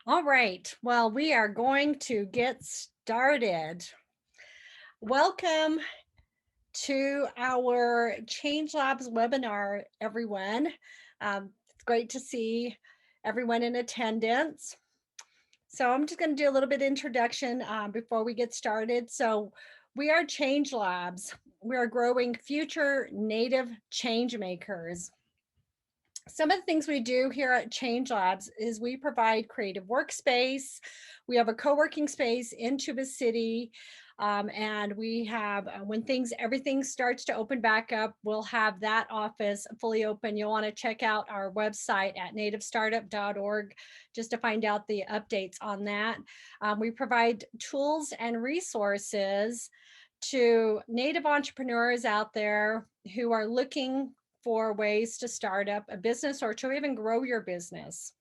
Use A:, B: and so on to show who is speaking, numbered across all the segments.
A: All right. Well, we are going to get started. Welcome to our Change Labs webinar, everyone. It's great to see everyone in attendance. So I'm just going to do a little bit of introduction before we get started. So we are Change Labs. We are growing future native change makers. Some of the things we do here at Change Labs is we provide creative workspace. We have a co-working space in Tuba City. And we have, when everything starts to open back up, we'll have that office fully open. You'll want to check out our website at nativestartup.org just to find out the updates on that. We provide tools and resources to native entrepreneurs out there who are looking for ways to start up a business or to even grow your business.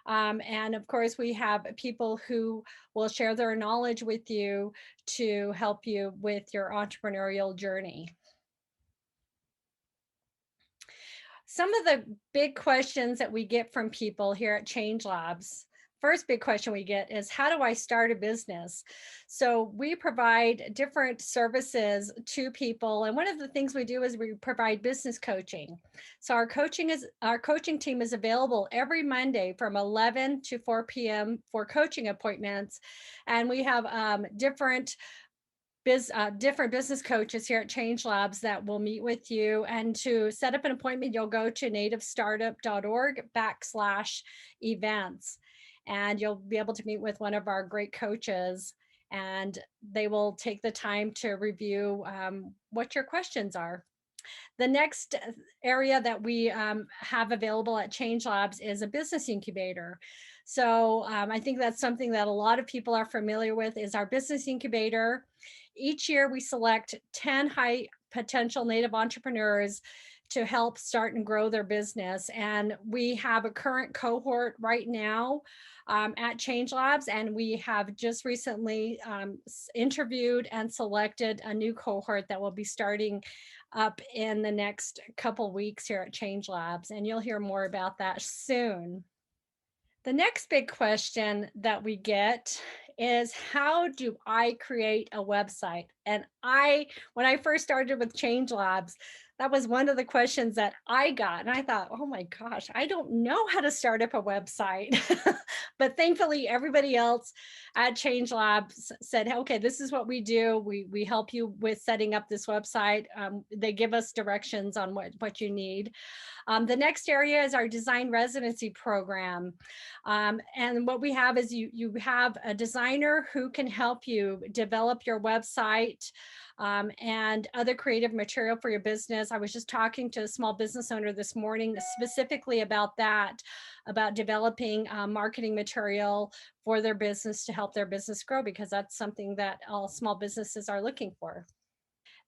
A: And of course, we have people who will share their knowledge with you to help you with your entrepreneurial journey. Some of the big questions that we get from people here at Change Labs. First big question we get is, how do I start a business? So we provide different services to people. And one of the things we do is we provide business coaching. So our coaching team is available every Monday from 11 to 4 p.m. for coaching appointments. And we have different business coaches here at Change Labs that will meet with you. And to set up an appointment, you'll go to nativestartup.org/events, and you'll be able to meet with one of our great coaches, and they will take the time to review what your questions are. The next area that we have available at Change Labs is a business incubator. So I think that's something that a lot of people are familiar with is our business incubator. Each year we select 10 high potential native entrepreneurs to help start and grow their business. And we have a current cohort right now at Change Labs, and we have just recently interviewed and selected a new cohort that will be starting up in the next couple weeks here at Change Labs, and you'll hear more about that soon. The next big question that we get is, how do I create a website? And when I first started with Change Labs, that was one of the questions that I got. And I thought, oh my gosh, I don't know how to start up a website. But thankfully, everybody else at Change Labs said, okay, this is what we do. We help you with setting up this website. They give us directions on what you need. The next area is our design residency program. And what we have is you have a designer who can help you develop your website and other creative material for your business. I was just talking to a small business owner this morning specifically about that, about developing marketing material for their business to help their business grow, because that's something that all small businesses are looking for.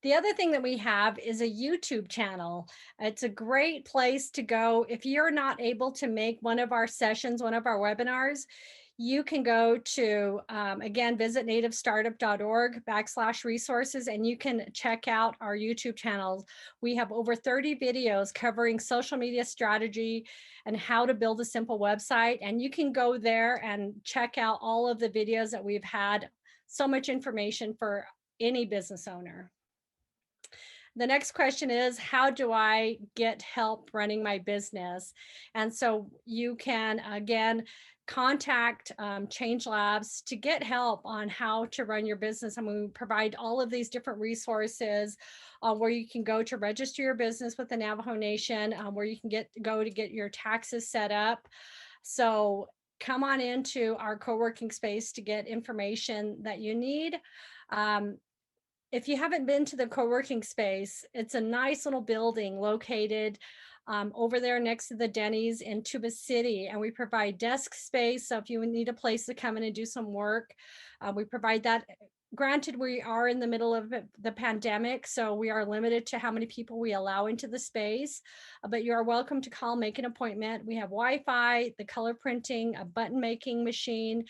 A: The other thing that we have is a YouTube channel. It's a great place to go. If you're not able to make one of our sessions, one of our webinars, you can go to, again, visit nativestartup.org/resources, and you can check out our YouTube channels. We have over 30 videos covering social media strategy and how to build a simple website. And you can go there and check out all of the videos that we've had. So much information for any business owner. The next question is, how do I get help running my business? And so you can, again, contact Change Labs to get help on how to run your business. And we provide all of these different resources where you can go to register your business with the Navajo Nation, where you can go to get your taxes set up. So come on into our co-working space to get information that you need. If you haven't been to the co-working space, it's a nice little building located over there next to the Denny's in Tuba City. And we provide desk space. So if you need a place to come in and do some work, we provide that. Granted, we are in the middle of the pandemic, so we are limited to how many people we allow into the space, but you are welcome to call, make an appointment. We have Wi-Fi, the color printing, a button making machine,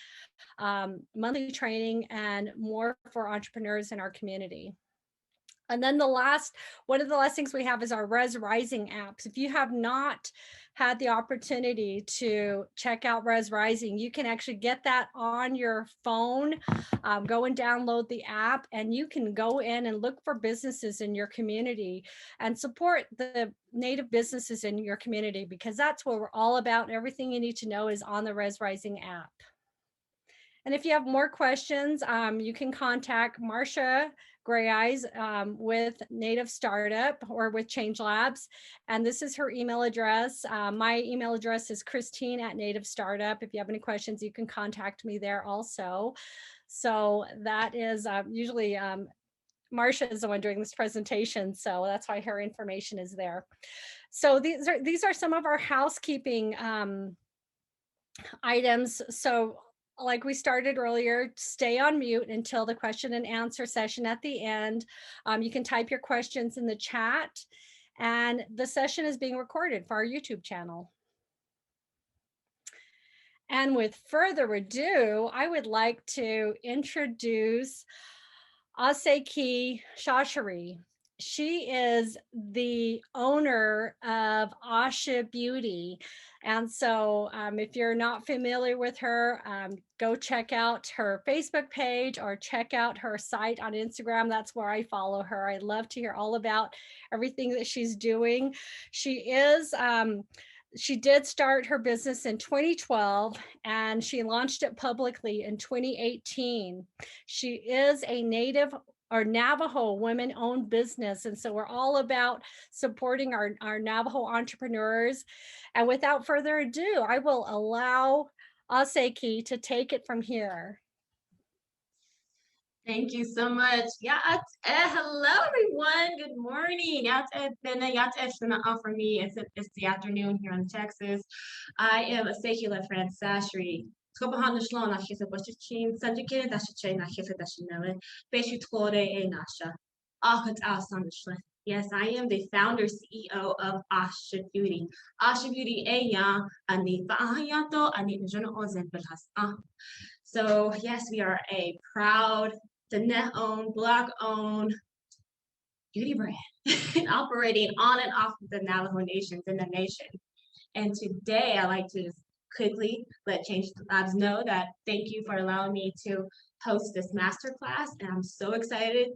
A: monthly training, and more for entrepreneurs in our community. And then one of the last things we have is our Res Rising apps. If you have not had the opportunity to check out Res Rising, you can actually get that on your phone. Go and download the app, and you can go in and look for businesses in your community and support the Native businesses in your community, because that's what we're all about. Everything you need to know is on the Res Rising app. And if you have more questions, you can contact Marcia Gray Eyes with Native Startup or with Change Labs. And this is her email address. My email address is Christine@Native Startup. If you have any questions, you can contact me there also. So that is usually Marcia is the one doing this presentation, so that's why her information is there. So these are some of our housekeeping items. So like we started earlier, stay on mute until the question and answer session at the end. You can type your questions in the chat, and the session is being recorded for our YouTube channel. And with further ado, I would like to introduce Ahsaki Chachere. She is the owner of Ah-Shi Beauty. And so if you're not familiar with her, go check out her Facebook page or check out her site on Instagram. That's where I follow her. I love to hear all about everything that she's doing. She did start her business in 2012, and she launched it publicly in 2018. She is a Native or Navajo women-owned business, and so we're all about supporting our Navajo entrepreneurs. And without further ado, I will allow Ahsaki to take it from here.
B: Thank you so much. Hello everyone. Good morning. For me, it's the afternoon here in Texas. I am a secular Chachere. Yes, I am the founder CEO of Ah-Shi Beauty. Ah-Shi Beauty So yes, we are a proud, net-owned, Black-owned beauty brand operating on and off of the Navajo nations in the nation. And today I'd like to just quickly let Change Labs know that thank you for allowing me to host this masterclass. And I'm so excited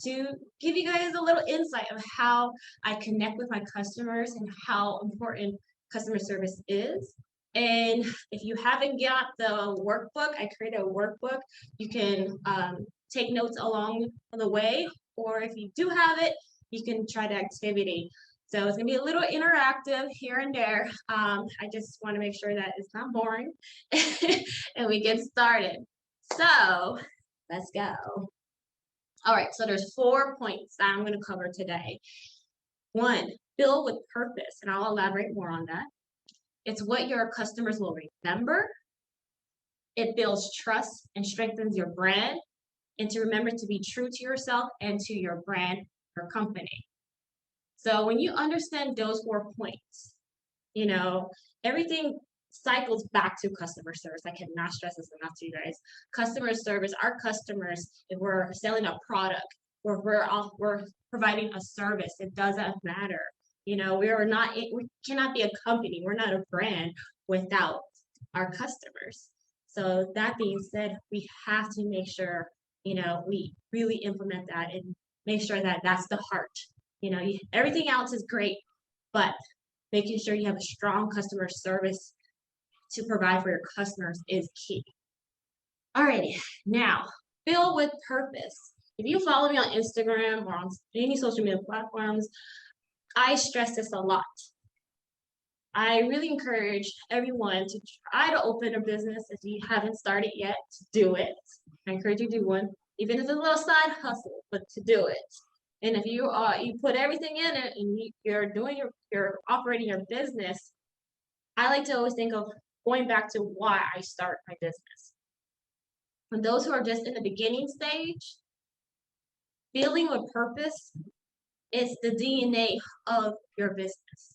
B: to give you guys a little insight of how I connect with my customers and how important customer service is. And if you haven't got the workbook, I created a workbook. You can take notes along the way, or if you do have it, you can try the activity. So it's gonna be a little interactive here and there. I just wanna make sure that it's not boring and we get started. So let's go. All right, so there's 4 points that I'm gonna cover today. 1, build with purpose, and I'll elaborate more on that. It's what your customers will remember. It builds trust and strengthens your brand, and to remember to be true to yourself and to your brand, your company. So when you understand those 4 points, everything cycles back to customer service. I cannot stress this enough to you guys. Customer service, our customers, if we're selling a product or we're providing a service, it doesn't matter. We cannot be a company. We're not a brand without our customers. So that being said, we have to make sure, we really implement that and make sure that that's the heart. Everything else is great, but making sure you have a strong customer service to provide for your customers is key. Alrighty, now, build with purpose. If you follow me on Instagram or on any social media platforms, I stress this a lot. I really encourage everyone to try to open a business. If you haven't started yet, to do it. I encourage you to do one, even if it's a little side hustle, but to do it. And if you put everything in it and you're operating your business, I like to always think of going back to why I start my business. For those who are just in the beginning stage, building with purpose is the DNA of your business.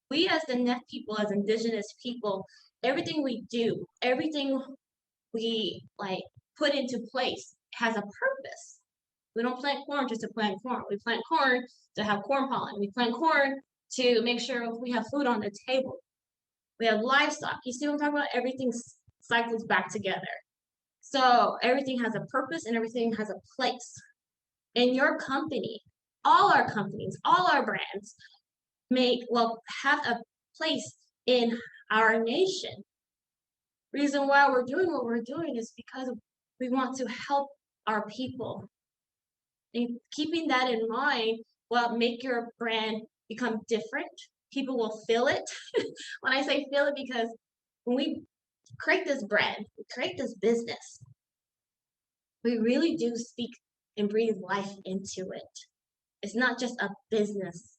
B: We as the Net people, as Indigenous people, everything we do, everything we put into place has a purpose. We don't plant corn just to plant corn. We plant corn to have corn pollen. We plant corn to make sure we have food on the table. We have livestock. You see what I'm talking about? Everything cycles back together. So everything has a purpose and everything has a place. In your company, all our companies, all our brands have a place in our nation. Reason why we're doing what we're doing is because we want to help our people. And keeping that in mind will make your brand become different. People will feel it. When I say feel it, because when we create this brand, we create this business, we really do speak and breathe life into it. It's not just a business.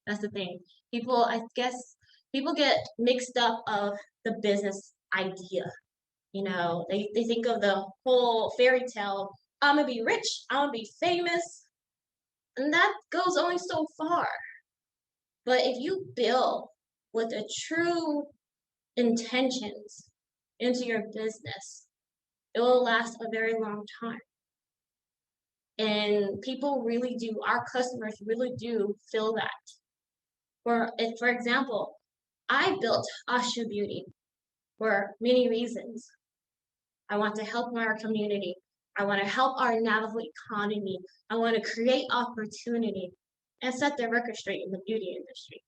B: That's the thing. I guess, people get mixed up of the business idea. They think of the whole fairy tale, I'm gonna be rich, I'm gonna be famous, and that goes only so far. But if you build with a true intentions into your business, it will last a very long time. And our customers really do feel that. For example, I built Ah-Shi Beauty for many reasons. I want to help our community. I want to help our Navajo economy. I want to create opportunity and set the record straight in the beauty industry.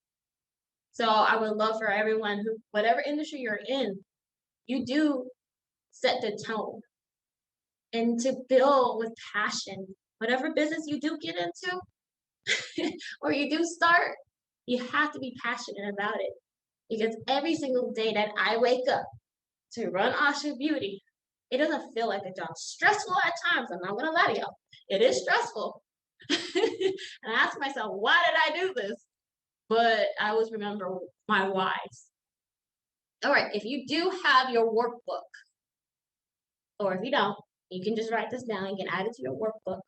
B: So I would love for everyone whatever industry you're in, you do set the tone and to build with passion. Whatever business you do get into or you do start, you have to be passionate about it. Because every single day that I wake up to run Ah-Shi Beauty, it doesn't feel like a job. Stressful at times, I'm not gonna lie to y'all. It is stressful. And I ask myself, why did I do this? But I always remember my whys. All right, if you do have your workbook, or if you don't, you can just write this down. You can add it to your workbook.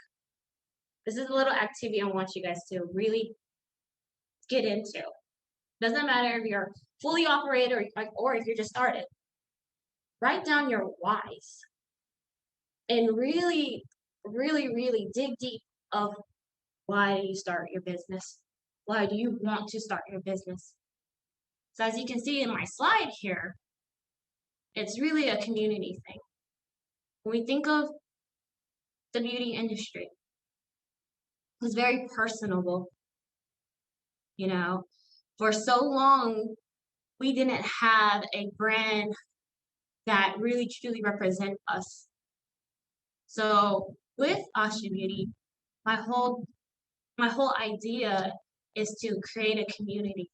B: This is a little activity I want you guys to really get into. Doesn't matter if you're fully operated or if you're just started. Write down your whys and really, really, really dig deep of why do you start your business? Why do you want to start your business? So as you can see in my slide here, it's really a community thing. When we think of the beauty industry, it's very personable. For so long, we didn't have a brand that really truly represent us. So with Ah-Shi Beauty, my whole idea is to create a community,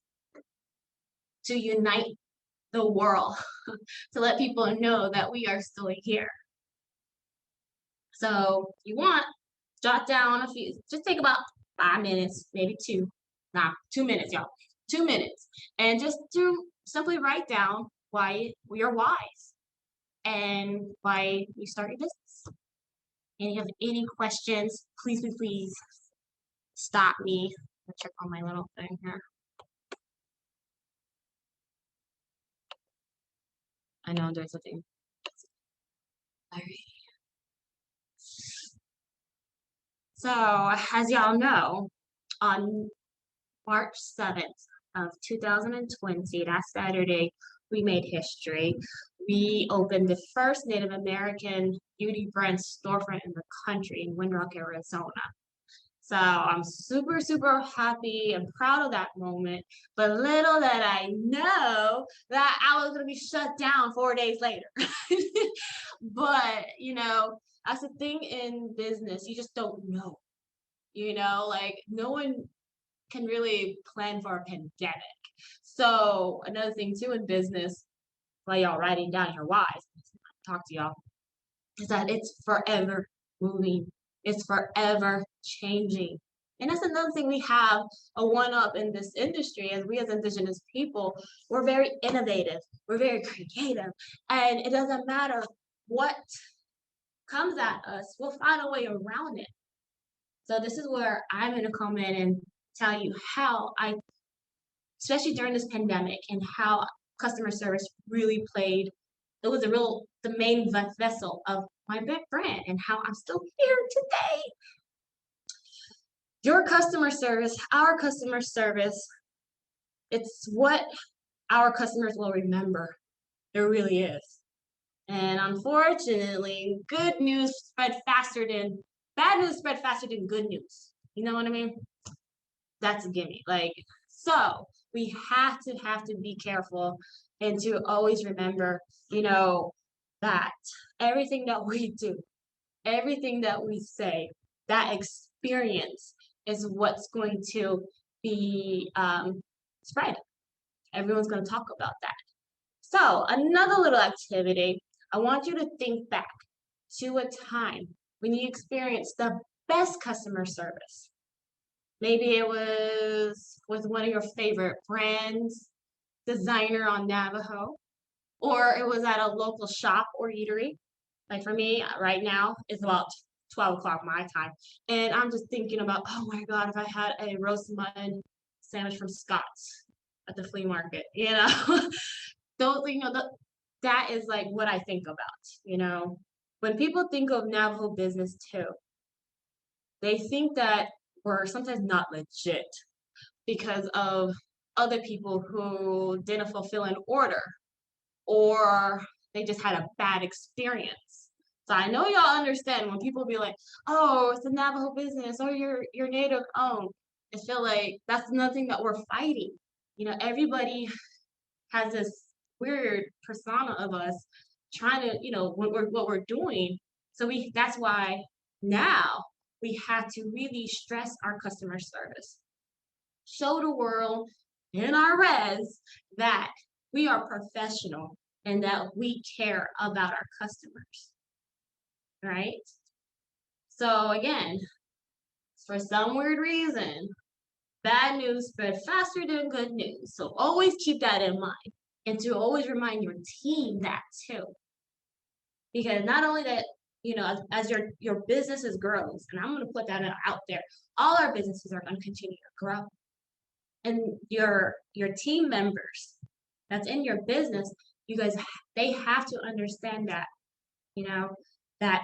B: to unite the world, to let people know that we are still here. So if you want, jot down a few, just take about 5 minutes, maybe 2, 2 minutes, y'all, 2 minutes, and just to simply write down your whys and why you start your business. And if you have any questions, please stop me. I'll check on my little thing here. I know there's a thing. All right. So as y'all know, on March 7th of 2020, that Saturday, we made history. We opened the first Native American beauty brand storefront in the country in Windrock, Arizona. So I'm super, super happy and proud of that moment. But little did I know that I was going to be shut down 4 days later. But, that's the thing in business. You just don't know. Like no one can really plan for a pandemic. So another thing too in business, while y'all writing down your whys, talk to y'all, is that it's forever moving. It's forever changing. And that's another thing we have a one-up in this industry. As we as Indigenous people, we're very innovative. We're very creative. And it doesn't matter what comes at us, we'll find a way around it. So this is where I'm going to come in and tell you how especially during this pandemic, and how customer service really played, it was the main vessel of my brand, and how I'm still here today. Your customer service, our customer service, it's what our customers will remember. It really is. And unfortunately, good news spread faster than bad news spread faster than good news. You know what I mean? That's a gimme. Like, so we have to be careful and to always remember, you know, that everything that we do, everything that we say, that experience is what's going to be spread. Everyone's going to talk about that. So, another little activity, I want you to think back to a time when you experienced the best customer service. Maybe it was with one of your favorite brands, designer on Navajo, or it was at a local shop or eatery. Like for me, right now, it's about 12 o'clock my time. And I'm just thinking about, oh my God, if I had a roast mutton sandwich from Scott's at the flea market, you know? Those, that is like what I think about, you know? When people think of Navajo business too, they think that we're sometimes not legit because of other people who didn't fulfill an order or they just had a bad experience. So I know y'all understand when people be like, "Oh, it's a Navajo business or you're native owned." I feel like that's nothing that we're fighting. You know, everybody has this weird persona of us trying to, what we're doing. So we that's why now we have to really stress our customer service. Show the world in our res that we are professional and that we care about our customers, right? So again, for some weird reason, bad news spread faster than good news. So always keep that in mind and to always remind your team that too. Because not only that, as your businesses grows, and I'm going to put that out there, all our businesses are going to continue to grow. And your team members that's in your business, you guys, they have to understand that, you know, that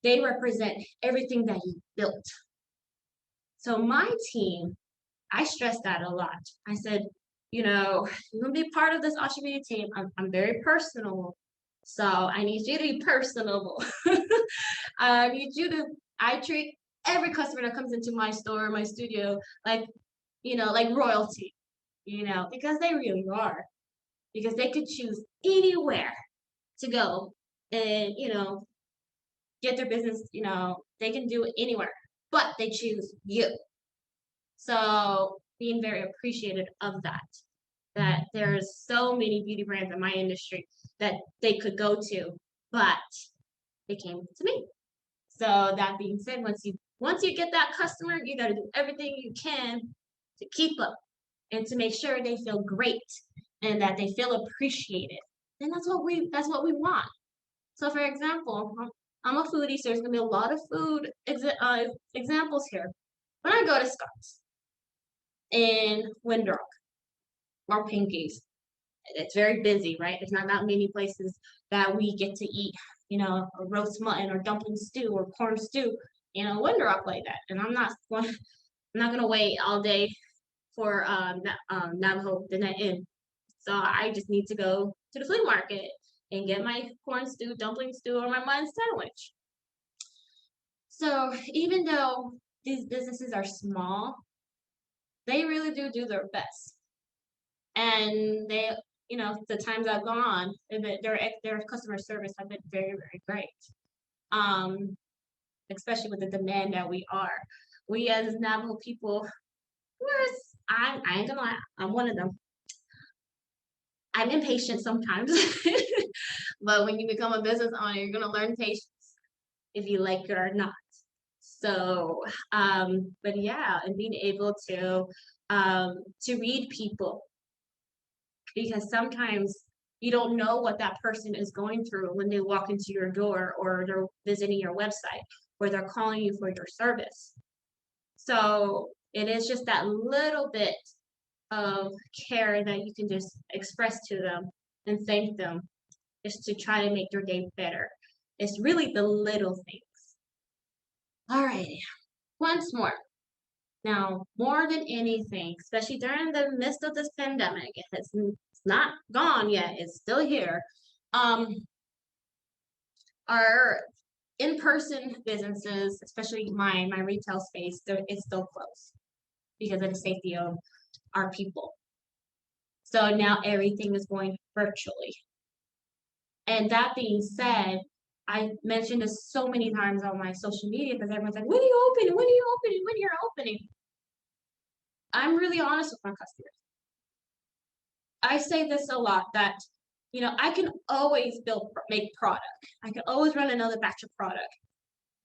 B: they represent everything that you built. So my team, I stress that a lot. I said, you're gonna be part of this Ah-Shi Beauty team. I'm very personal, so I need you to be personable. I need you to. I treat every customer that comes into my store, my studio, like like royalty. Because they really are. Because they could choose anywhere to go and get their business. They can do it anywhere, but they choose you. So being very appreciative of that there's so many beauty brands in my industry that they could go to, but they came to me. So that being said, once you get that customer, you got to do everything you can to keep up and to make sure they feel great and that they feel appreciated. And that's what we want. So for example, I'm a foodie, so there's gonna be a lot of food examples here. When I go to Scott's in Windrock or Pinkies, it's very busy, right? There's not that many places that we get to eat, a roast mutton or dumpling stew or corn stew, Windrock like that. And I'm not gonna wait all day for Navajo the night in. So I just need to go to the flea market and get my corn stew, dumpling stew, or my mutton sandwich. So even though these businesses are small, they really do their best. And they, the times I've gone, their customer service have been very, very great. Um, Especially with the demand that we are. We as Navajo people, I ain't gonna lie, I'm one of them. I'm impatient sometimes, but when you become a business owner, you're gonna learn patience if you like it or not. So, but yeah, and being able to read people because sometimes you don't know what that person is going through when they walk into your door or they're visiting your website or they're calling you for your service. So it is just that little bit of care that you can just express to them and thank them just to try to make your day better. It's really the little things. All right, once more. Now, more than anything, especially during the midst of this pandemic, it's not gone yet, it's still here. Our in-person businesses, especially my retail space, it's still closed because of the safety of our people. So now everything is going virtually. And that being said, I mentioned this so many times on my social media because everyone's like, when are you opening? When are you opening? When you're opening? I'm really honest with my customers. I say this a lot that, I can always make product. I can always run another batch of product.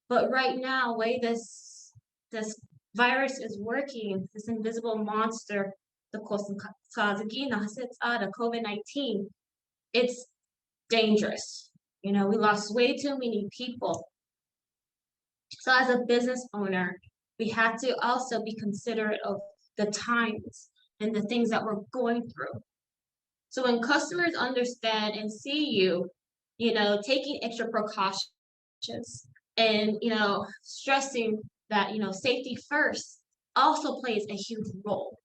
B: But right now, way this virus is working, this invisible monster, the COVID-19, it's dangerous. We lost way too many people. So as a business owner, we have to also be considerate of the times and the things that we're going through. So when customers understand and see you, taking extra precautions and, stressing that, safety first also plays a huge role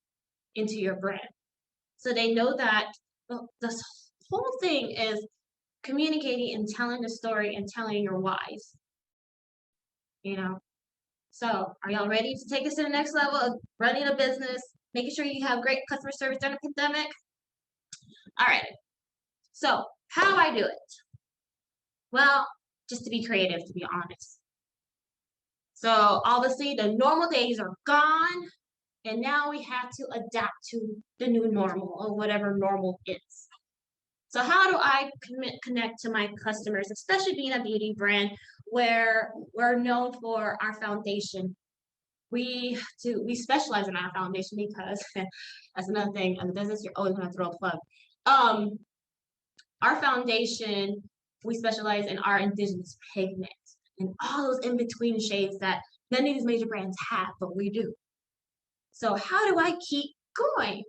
B: into your brand. So they know that this whole thing is communicating and telling the story and telling your whys, you know. So are y'all ready to take us to the next level of running a business, making sure you have great customer service during the pandemic? All right. So how do I do it? Well, just to be creative, to be honest. So obviously the normal days are gone, and now we have to adapt to the new normal or whatever normal is. So how do I connect to my customers, especially being a beauty brand where we're known for our foundation? We specialize in our foundation because that's another thing in the business, you're always going to throw a plug. Our foundation, we specialize in our indigenous pigments and all those in-between shades that none of these major brands have, but we do. So how do I keep going?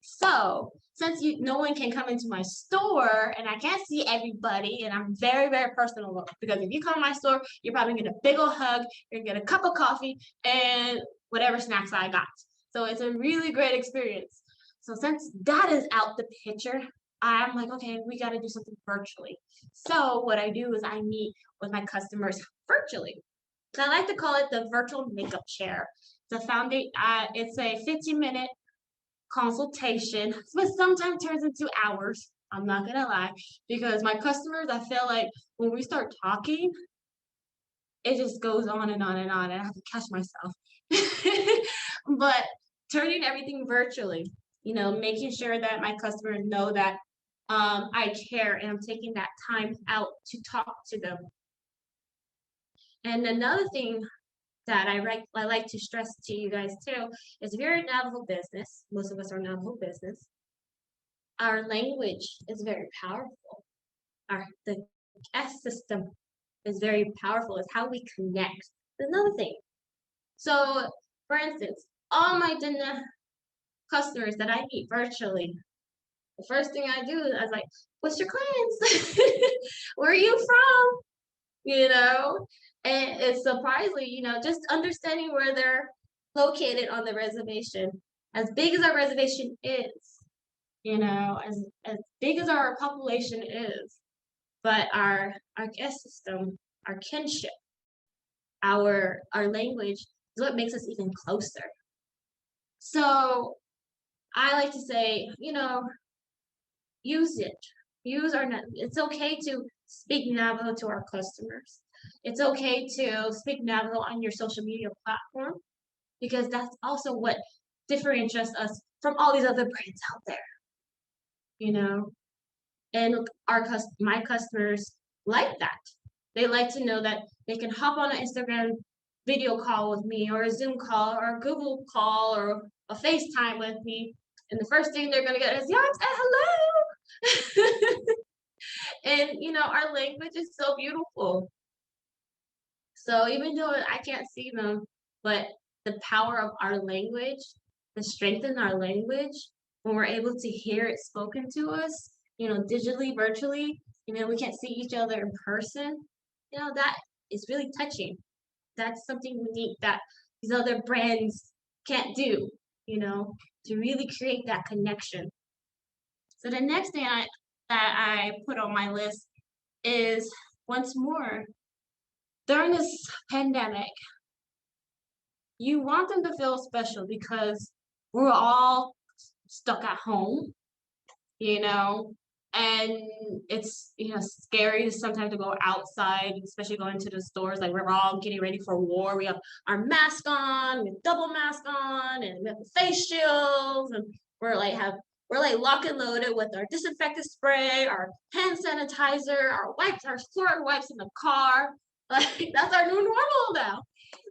B: So since no one can come into my store and I can't see everybody, and I'm very, very personal, because if you come to my store, you're probably gonna get a big old hug, you're gonna get a cup of coffee and whatever snacks I got. So it's a really great experience. So since that is out the picture, I'm like, okay, we got to do something virtually. So what I do is I meet with my customers virtually. So I like to call it the virtual makeup chair. It's a 15-minute consultation, but sometimes turns into hours. I'm not gonna lie, because my customers, I feel like when we start talking, it just goes on and on and on, and I have to catch myself. But turning everything virtually, making sure that my customers know that I care and I'm taking that time out to talk to them. And another thing that I like to stress to you guys too is if you're a Navajo business, most of us are Navajo business, our language is very powerful. The S system is very powerful. It's how we connect. Another thing. So, for instance, all my customers that I meet virtually, the first thing I do is I was like, "What's your clans? Where are you from?" And it's surprisingly, just understanding where they're located on the reservation. As big as our reservation is, as big as our population is, but our guest system, our kinship, our language is what makes us even closer. So I like to say, use it. It's okay to speak Navajo to our customers. It's okay to speak Navajo on your social media platform, because that's also what differentiates us from all these other brands out there. And my customers like that. They like to know that they can hop on an Instagram video call with me, or a Zoom call, or a Google call, or a FaceTime with me, and the first thing they're gonna get is "Yes, and hello." And our language is so beautiful. So even though I can't see them, but the power of our language, the strength in our language, when we're able to hear it spoken to us, digitally, virtually, we can't see each other in person, that is really touching. That's something unique that these other brands can't do, to really create that connection. So the next thing that I put on my list is once more during this pandemic, you want them to feel special because we're all stuck at home, you know, and it's scary sometimes to go outside, especially going to the stores. Like we're all getting ready for war. We have our mask on, we have double mask on, and we have face shields, and we're like lock and loaded with our disinfectant spray, our hand sanitizer, our wipes, our floor wipes in the car. Like that's our new normal now.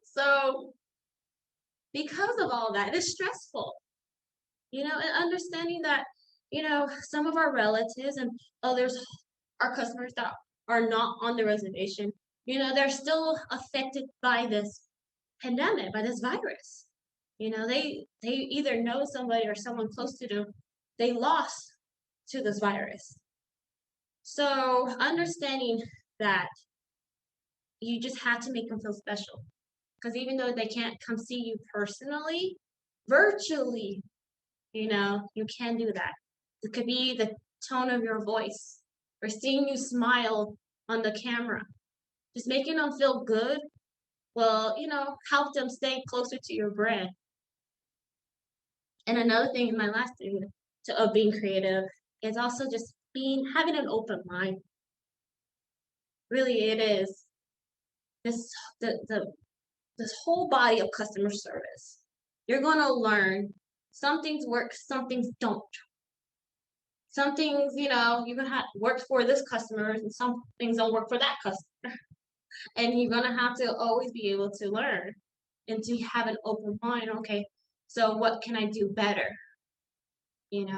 B: So because of all that, it's stressful, and understanding that, some of our relatives and others, our customers that are not on the reservation, they're still affected by this pandemic, by this virus. They either know somebody or someone close to them they lost to this virus. So understanding that you just have to make them feel special. Because even though they can't come see you personally, virtually, you can do that. It could be the tone of your voice or seeing you smile on the camera. Just making them feel good will, help them stay closer to your brand. And another thing, my last thing of being creative is also just having an open mind. Really, it is this this whole body of customer service. You're gonna learn some things work, some things don't. Some things, you're gonna have work for this customer, and some things don't work for that customer. And you're gonna have to always be able to learn and to have an open mind. Okay, so what can I do better?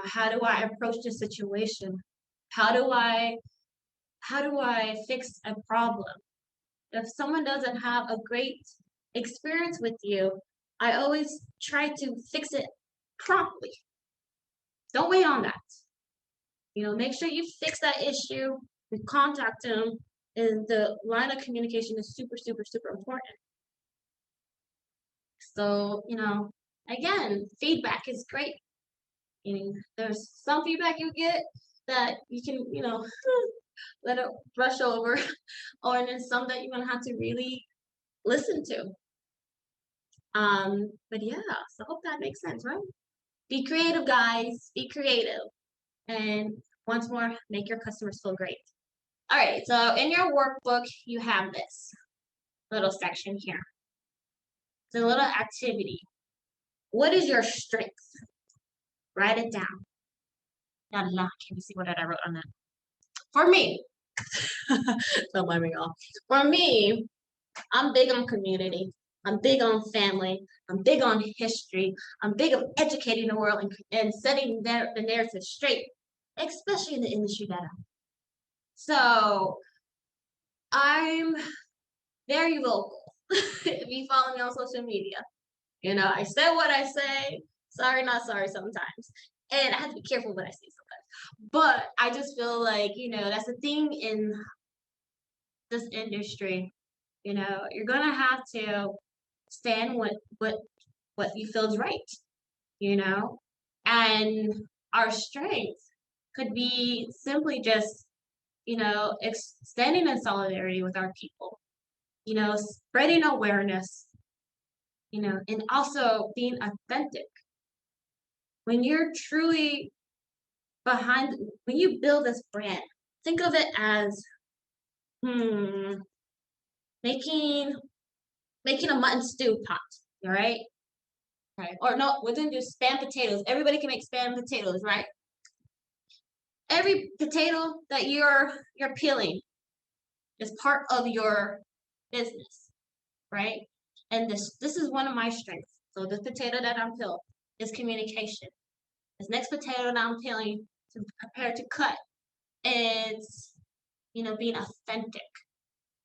B: How do I approach the situation? How do I fix a problem? If someone doesn't have a great experience with you, I always try to fix it promptly. Don't wait on that. Make sure you fix that issue, you contact them, and the line of communication is super, super, super important. So, again, feedback is great. There's some feedback you get that you can, let it brush over, or there's some that you're gonna have to really listen to. But yeah, so I hope that makes sense, right? Be creative, guys. Be creative. And once more, make your customers feel great. All right, so in your workbook, you have this little section here. It's a little activity. What is your strength? Write it down. La, la, can you see what I wrote on that? For me, don't mind me all. For me, I'm big on community. I'm big on family. I'm big on history. I'm big on educating the world and setting the narrative straight, especially in the industry that I'm in. So I'm very vocal. If you follow me on social media, I say what I say. Sorry, not sorry sometimes. And I have to be careful what I say sometimes. But I just feel like, that's the thing in this industry. You're gonna have to stand what you feel is right, and our strength could be simply just, standing in solidarity with our people, spreading awareness, and also being authentic. When you're truly when you build this brand, think of it as making a mutton stew pot, all right? Right. Or no, we're gonna do spam potatoes. Everybody can make spam potatoes, right? Every potato that you're peeling is part of your business, right? And this is one of my strengths. So this potato that I'm peeling is communication. This next potato that I'm peeling to prepare to cut is, being authentic.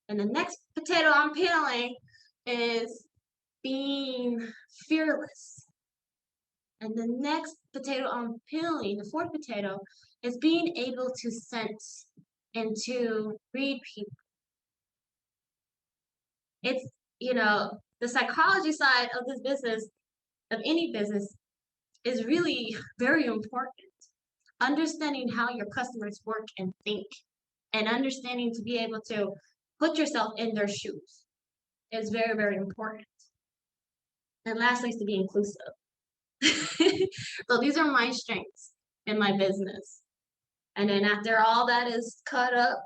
B: And the next potato I'm peeling is being fearless. And the next potato I'm peeling, the fourth potato, is being able to sense and to read people. It's, the psychology side of this business of any business is really very important. Understanding how your customers work and think, and understanding to be able to put yourself in their shoes is very, very important. And lastly is to be inclusive. So these are my strengths in my business. And then after all that is cut up,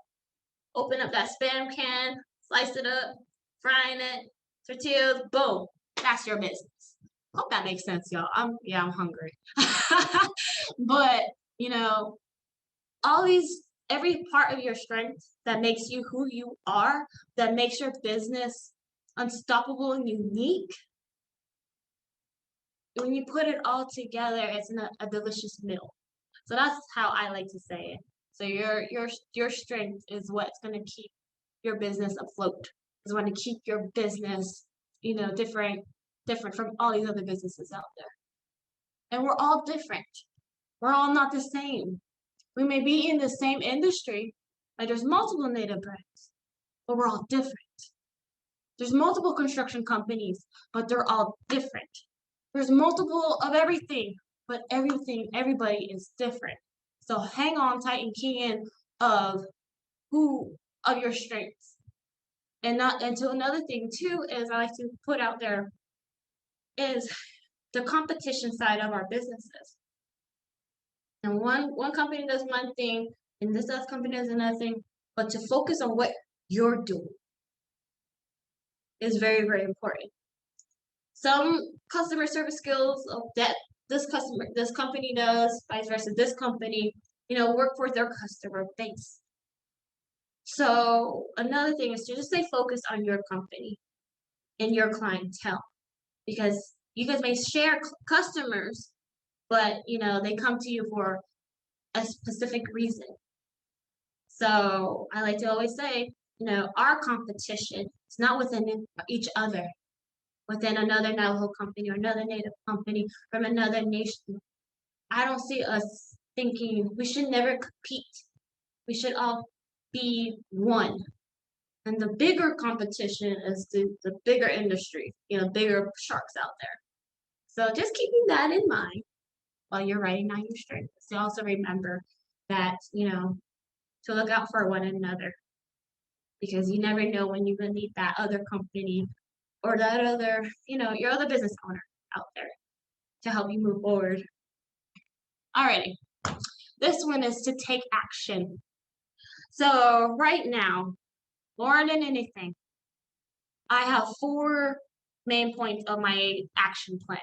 B: open up that Spam can, slice it up, frying it, tortillas, boom, that's your business. Hope that makes sense, y'all. I'm hungry. But, you know, all these, every part of your strength that makes you who you are, that makes your business unstoppable and unique, when you put it all together, it's a delicious meal. So that's how I like to say it. So your strength is what's going to keep your business afloat. Is going to keep your business, different from all these other businesses out there. And we're all different. We're all not the same. We may be in the same industry, like there's multiple native brands, but we're all different. There's multiple construction companies, but they're all different. There's multiple of everything, but everybody is different. So hang on tight and key in of your strengths. And to another thing too is I like to put out there is the competition side of our businesses. And one company does one thing, and this other company does another thing, but to focus on what you're doing is very, very important. Some customer service skills of that this company does, vice versa, this company, work for their customer base. So another thing is to just stay focused on your company and your clientele, because you guys may share customers, but they come to you for a specific reason. So I like to always say, our competition is not within each other, within another Navajo company or another Native company from another nation. I don't see us thinking we should never compete. We should all be one. And the bigger competition is the bigger industry, bigger sharks out there. So just keeping that in mind while you're writing down your strengths. So also remember that, to look out for one another, because you never know when you're going to need that other company or that other, your other business owner out there to help you move forward. Alrighty, this one is to take action. So right now, more than anything, I have 4 main points of my action plan.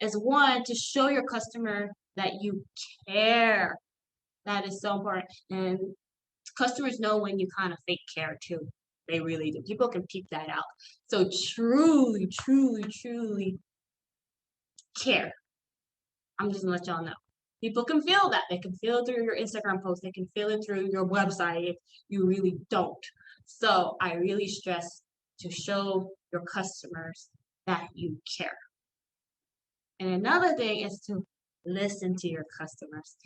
B: Is one, to show your customer that you care. That is so important. And customers know when you kind of fake care too. They really do. People can peep that out. So truly, truly, truly care. I'm just gonna let y'all know. People can feel that. They can feel it through your Instagram post. They can feel it through your website if you really don't. So I really stress to show your customers that you care. And another thing is to listen to your customers.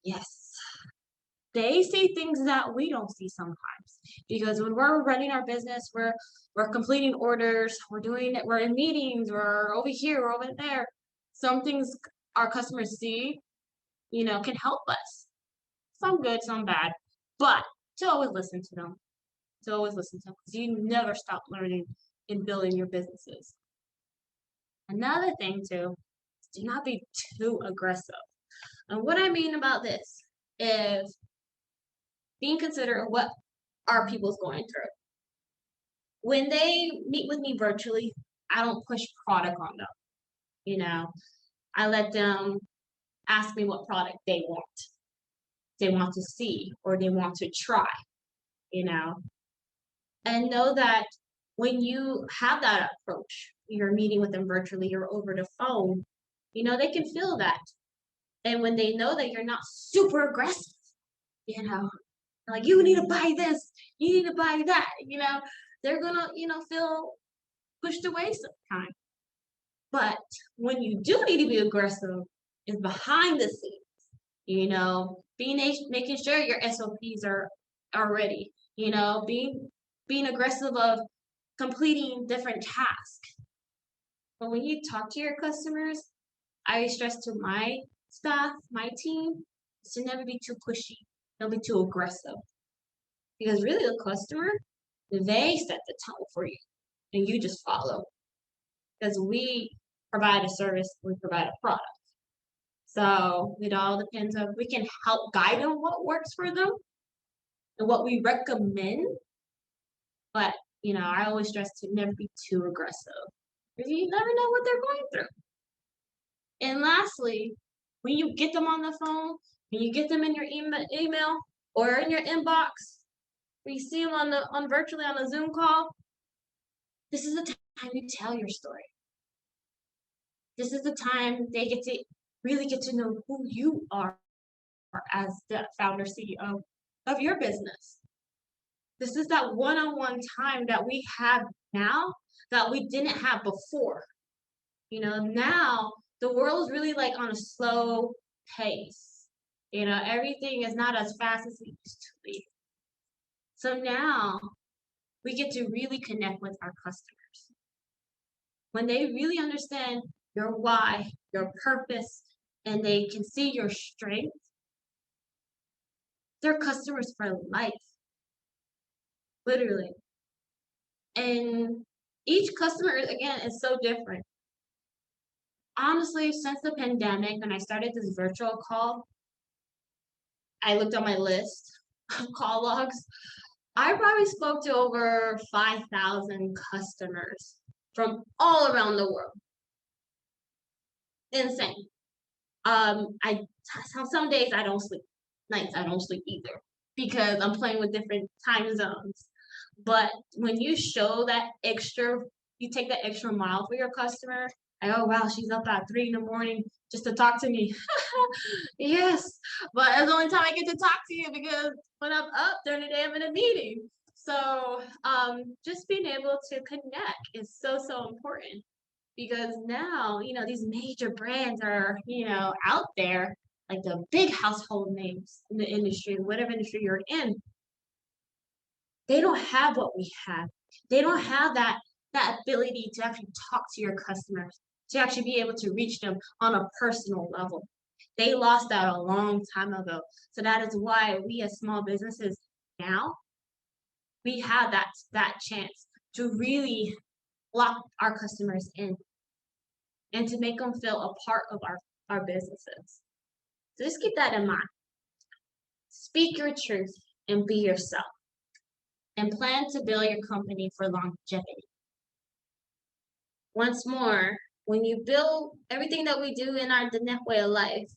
B: Yes. They see things that we don't see sometimes. Because when we're running our business, we're completing orders, we're in meetings, we're over here, we're over there. Some things our customers see, can help us. Some good, some bad. But to always listen to them. Because you never stop learning and building your businesses. Another thing too, do not be too aggressive. And what I mean about this is being considerate of what our people's going through. When they meet with me virtually, I don't push product on them. I let them ask me what product they want to see or they want to try, and know that when you have that approach, you're meeting with them virtually, you're over the phone, they can feel that. And when they know that you're not super aggressive, like, you need to buy this, you need to buy that, they're gonna, feel pushed away sometimes. But when you do need to be aggressive is behind the scenes, making sure your SOPs are ready, being aggressive of completing different tasks. But when you talk to your customers, I stress to my staff, my team, is to never be too pushy, don't be too aggressive. Because really the customer, they set the tone for you and you just follow. Because we provide a service, we provide a product. So it all depends on we can help guide them what works for them and what we recommend. But I always stress to never be too aggressive. Because you never know what they're going through. And lastly, when you get them on the phone, when you get them in your email or in your inbox, when you see them on virtually on a Zoom call, this is the time you tell your story. This is the time they get to really get to know who you are as the founder CEO of your business. This is that one-on-one time that we have now that we didn't have before. Now the world is really like on a slow pace. Everything is not as fast as it used to be. So now we get to really connect with our customers. When they really understand your why, your purpose, and they can see your strength, they're customers for life, literally. And each customer, again, is so different. Honestly, since the pandemic, when I started this virtual call, I looked on my list of call logs. I probably spoke to over 5,000 customers from all around the world. Insane. I some days I don't sleep. Nights I don't sleep either because I'm playing with different time zones. But when you show that extra, you take that extra mile for your customer. Like, oh wow, she's up at 3 in the morning just to talk to me. Yes, but it's the only time I get to talk to you because when I'm up during the day, I'm in a meeting. So just being able to connect is so important because now these major brands are out there like the big household names in the industry, whatever industry you're in. They don't have what we have. They don't have that ability to actually talk to your customers, to actually be able to reach them on a personal level. They lost that a long time ago. So that is why we as small businesses now, we have that chance to really lock our customers in and to make them feel a part of our businesses. So just keep that in mind. Speak your truth and be yourself and plan to build your company for longevity. Once more, when you build everything that we do in the net way of life,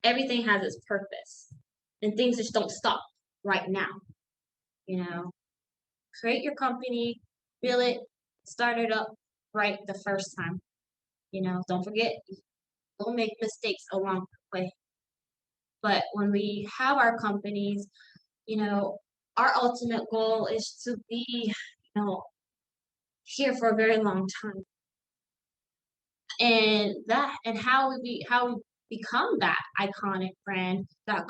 B: everything has its purpose and things just don't stop right now. You know, create your company, build it, start it up right the first time. Don't forget, don't make mistakes along the way. But when we have our companies, our ultimate goal is to be, here for a very long time. And how we become that iconic brand, that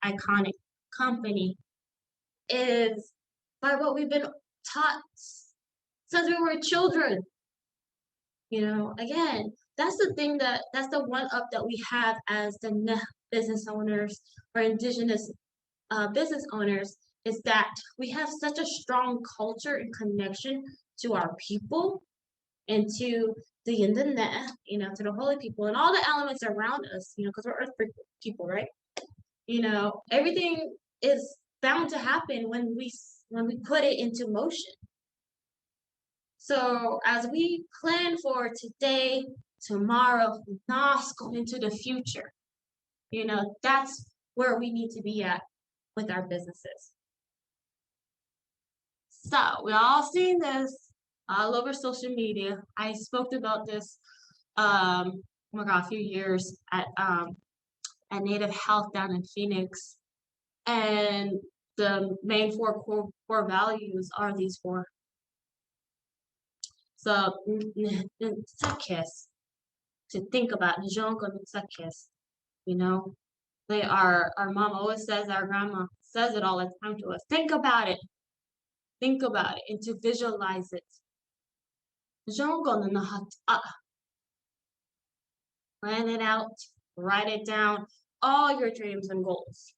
B: iconic company is by what we've been taught since we were children. Again, that's the one up that we have as the business owners or indigenous business owners is that we have such a strong culture and connection to our people and to the internet, to the holy people and all the elements around us, because we're earth people, right? Everything is bound to happen when we put it into motion. So as we plan for today, tomorrow, now go into the future, that's where we need to be at with our businesses. So we all seen this all over social media. I spoke about this oh my god, a few years at Native Health down in Phoenix. And the main four core values are these four. So to think about they are our mom always says, our grandma says it all the time to us. Think about it and to visualize it. Plan it out, write it down, all your dreams and goals.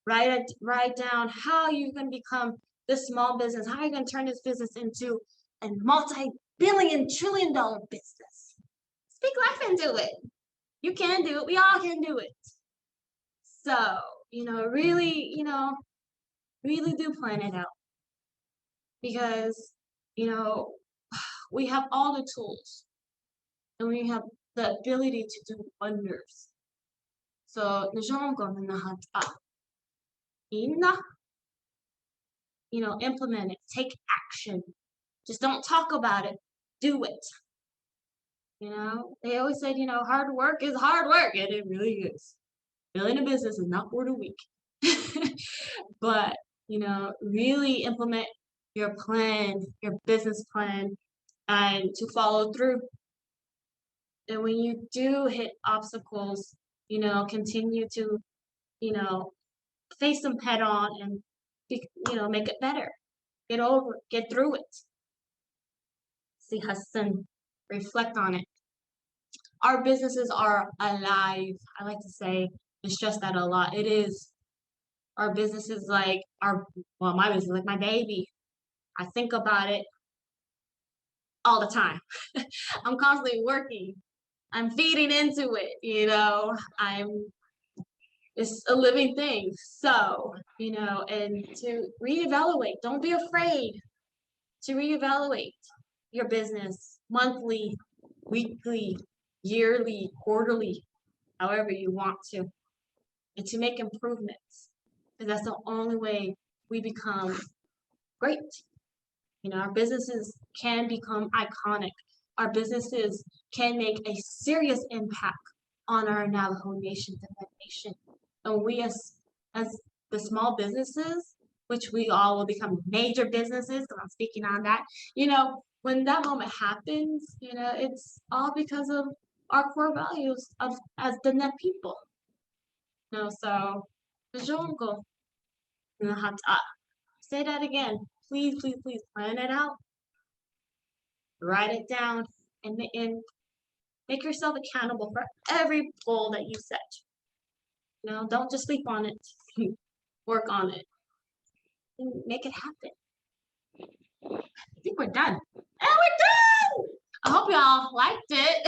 B: Write down how you can become this small business, how you can turn this business into a multi-billion, trillion-dollar business. Speak life into it. You can do it. We all can do it. So, really do plan it out because, you know, we have all the tools and we have the ability to do wonders. So, implement it, take action. Just don't talk about it, do it. They always said, hard work is hard work, and it really is. Building a business is not for the weak. But, really implement your plan, your business plan, and to follow through. And when you do hit obstacles, continue to, you know, face them head on and, make it better. Get through it. See, Hassan, reflect on it. Our businesses are alive. I like to say and stress that a lot. It is. Our business is like my business is like my baby. I think about it all the time. I'm constantly working. I'm feeding into it. It's a living thing. So, and to reevaluate. Don't be afraid to reevaluate your business monthly, weekly, yearly, quarterly, however you want to, and to make improvements. Because that's the only way we become great. Our businesses can become iconic. Our businesses can make a serious impact on our Navajo Nation, the nation. And we as the small businesses, which we all will become major businesses, because I'm speaking on that, when that moment happens, it's all because of our core values of as the net people. So say that again. Please, please, please plan it out, write it down, and make yourself accountable for every goal that you set. Don't just sleep on it. Work on it. And make it happen. I think we're done. And we're done! I hope y'all liked it.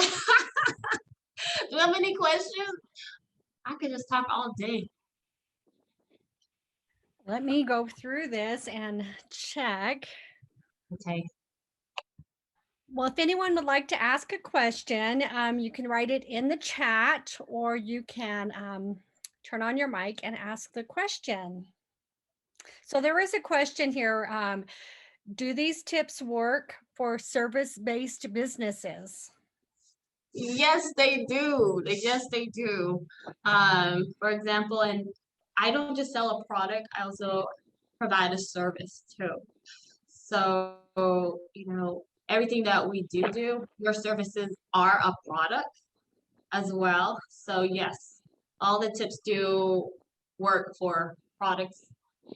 B: Do you have any questions? I could just talk all day.
A: Let me go through this and check.
B: Okay.
A: Well, if anyone would like to ask a question, you can write it in the chat, or you can turn on your mic and ask the question. So there is a question here. Do these tips work for service-based businesses?
B: Yes, they do. Yes, they do. For example, and I don't just sell a product, I also provide a service too. So, everything that we do, your services are a product as well. So yes, all the tips do work for products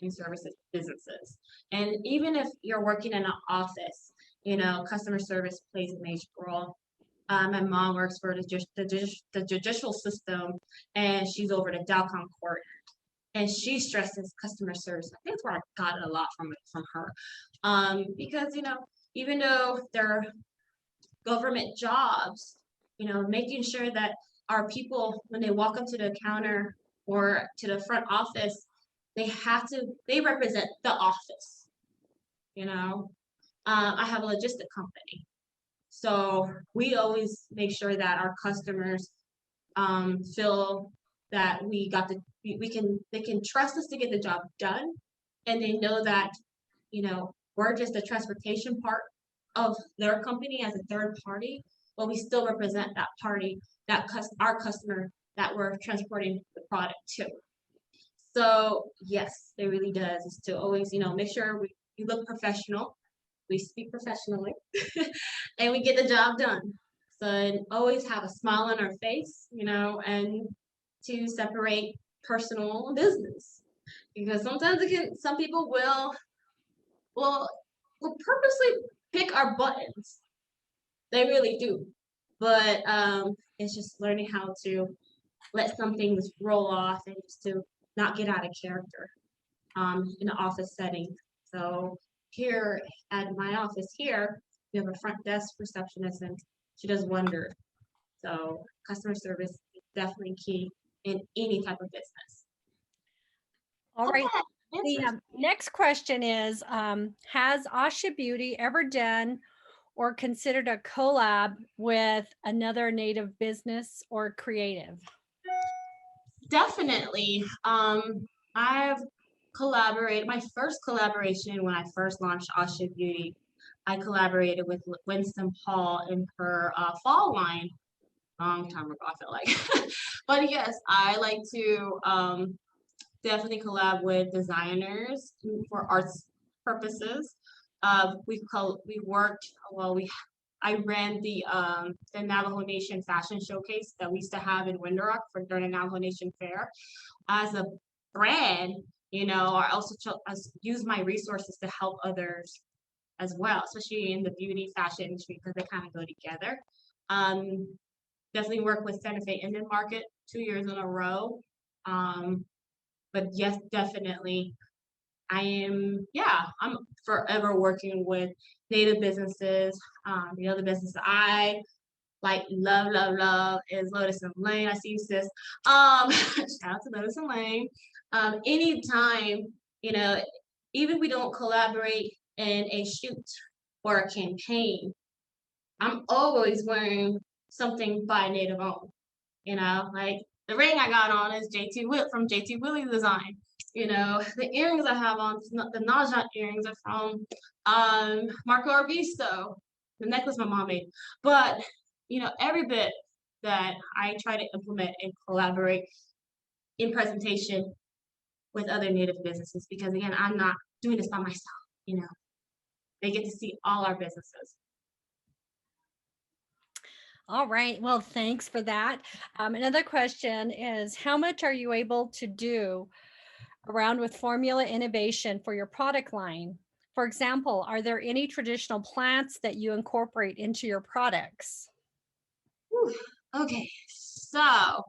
B: and services businesses. And even if you're working in an office, customer service plays a major role. My mom works for the judicial system, and she's over the Dalcom court, and she stresses customer service. I think that's where I got it a lot from her, because even though they're government jobs, making sure that our people, when they walk up to the counter or to the front office, they represent the office. I have a logistic company. So we always make sure that our customers feel that they can trust us to get the job done, and they know that we're just the transportation part of their company as a third party, but we still represent that party, our customer that we're transporting the product to. So yes, it really does. Is to always make sure we look professional. We speak professionally, and we get the job done. So and always have a smile on our face, and to separate personal and business, because sometimes some people will purposely pick our buttons They really do. But it's just learning how to let some things roll off and just to not get out of character in an office setting. So here at my office here, we have a front desk receptionist and she does wonders. So customer service is definitely key in any type of business.
A: All
B: Hope
A: right.
B: that
A: The
B: answers.
A: next question is, has Ah-Shi Beauty ever done or considered a collab with another native business or creative?
B: Definitely. I've collaborated. My first collaboration when I first launched Ah-Shi Beauty, I collaborated with Winston Paul in her fall line. Long time ago, I feel like. But yes, I like to definitely collab with designers for arts purposes. We worked well. I ran the Navajo Nation fashion showcase that we used to have in Window Rock for during the Navajo Nation Fair. As a brand, I also use my resources to help others as well, especially in the beauty fashion industry because they kind of go together. Um, Definitely work with Santa Fe Indian Market 2 years in a row. Um, but yes, definitely I'm forever working with native businesses. The other business I like love is Lotus and Lane. I see you, sis. Shout out to Lotus and Lane. Anytime, you know, even if we don't collaborate in a shoot or a campaign, I'm always wearing something by Native owned. Like the ring I got on is JT Will from JT Willie Design. The earrings I have on, the Najat earrings are from Marco Arbisto, the necklace my mom made. But, every bit that I try to implement and collaborate in presentation with other Native businesses, because again, I'm not doing this by myself, you know. They get to see all our businesses.
A: All right. Well, thanks for that. Another question is, how much are you able to do around with formula innovation for your product line? For example, are there any traditional plants that you incorporate into your products?
B: Whew. Okay, so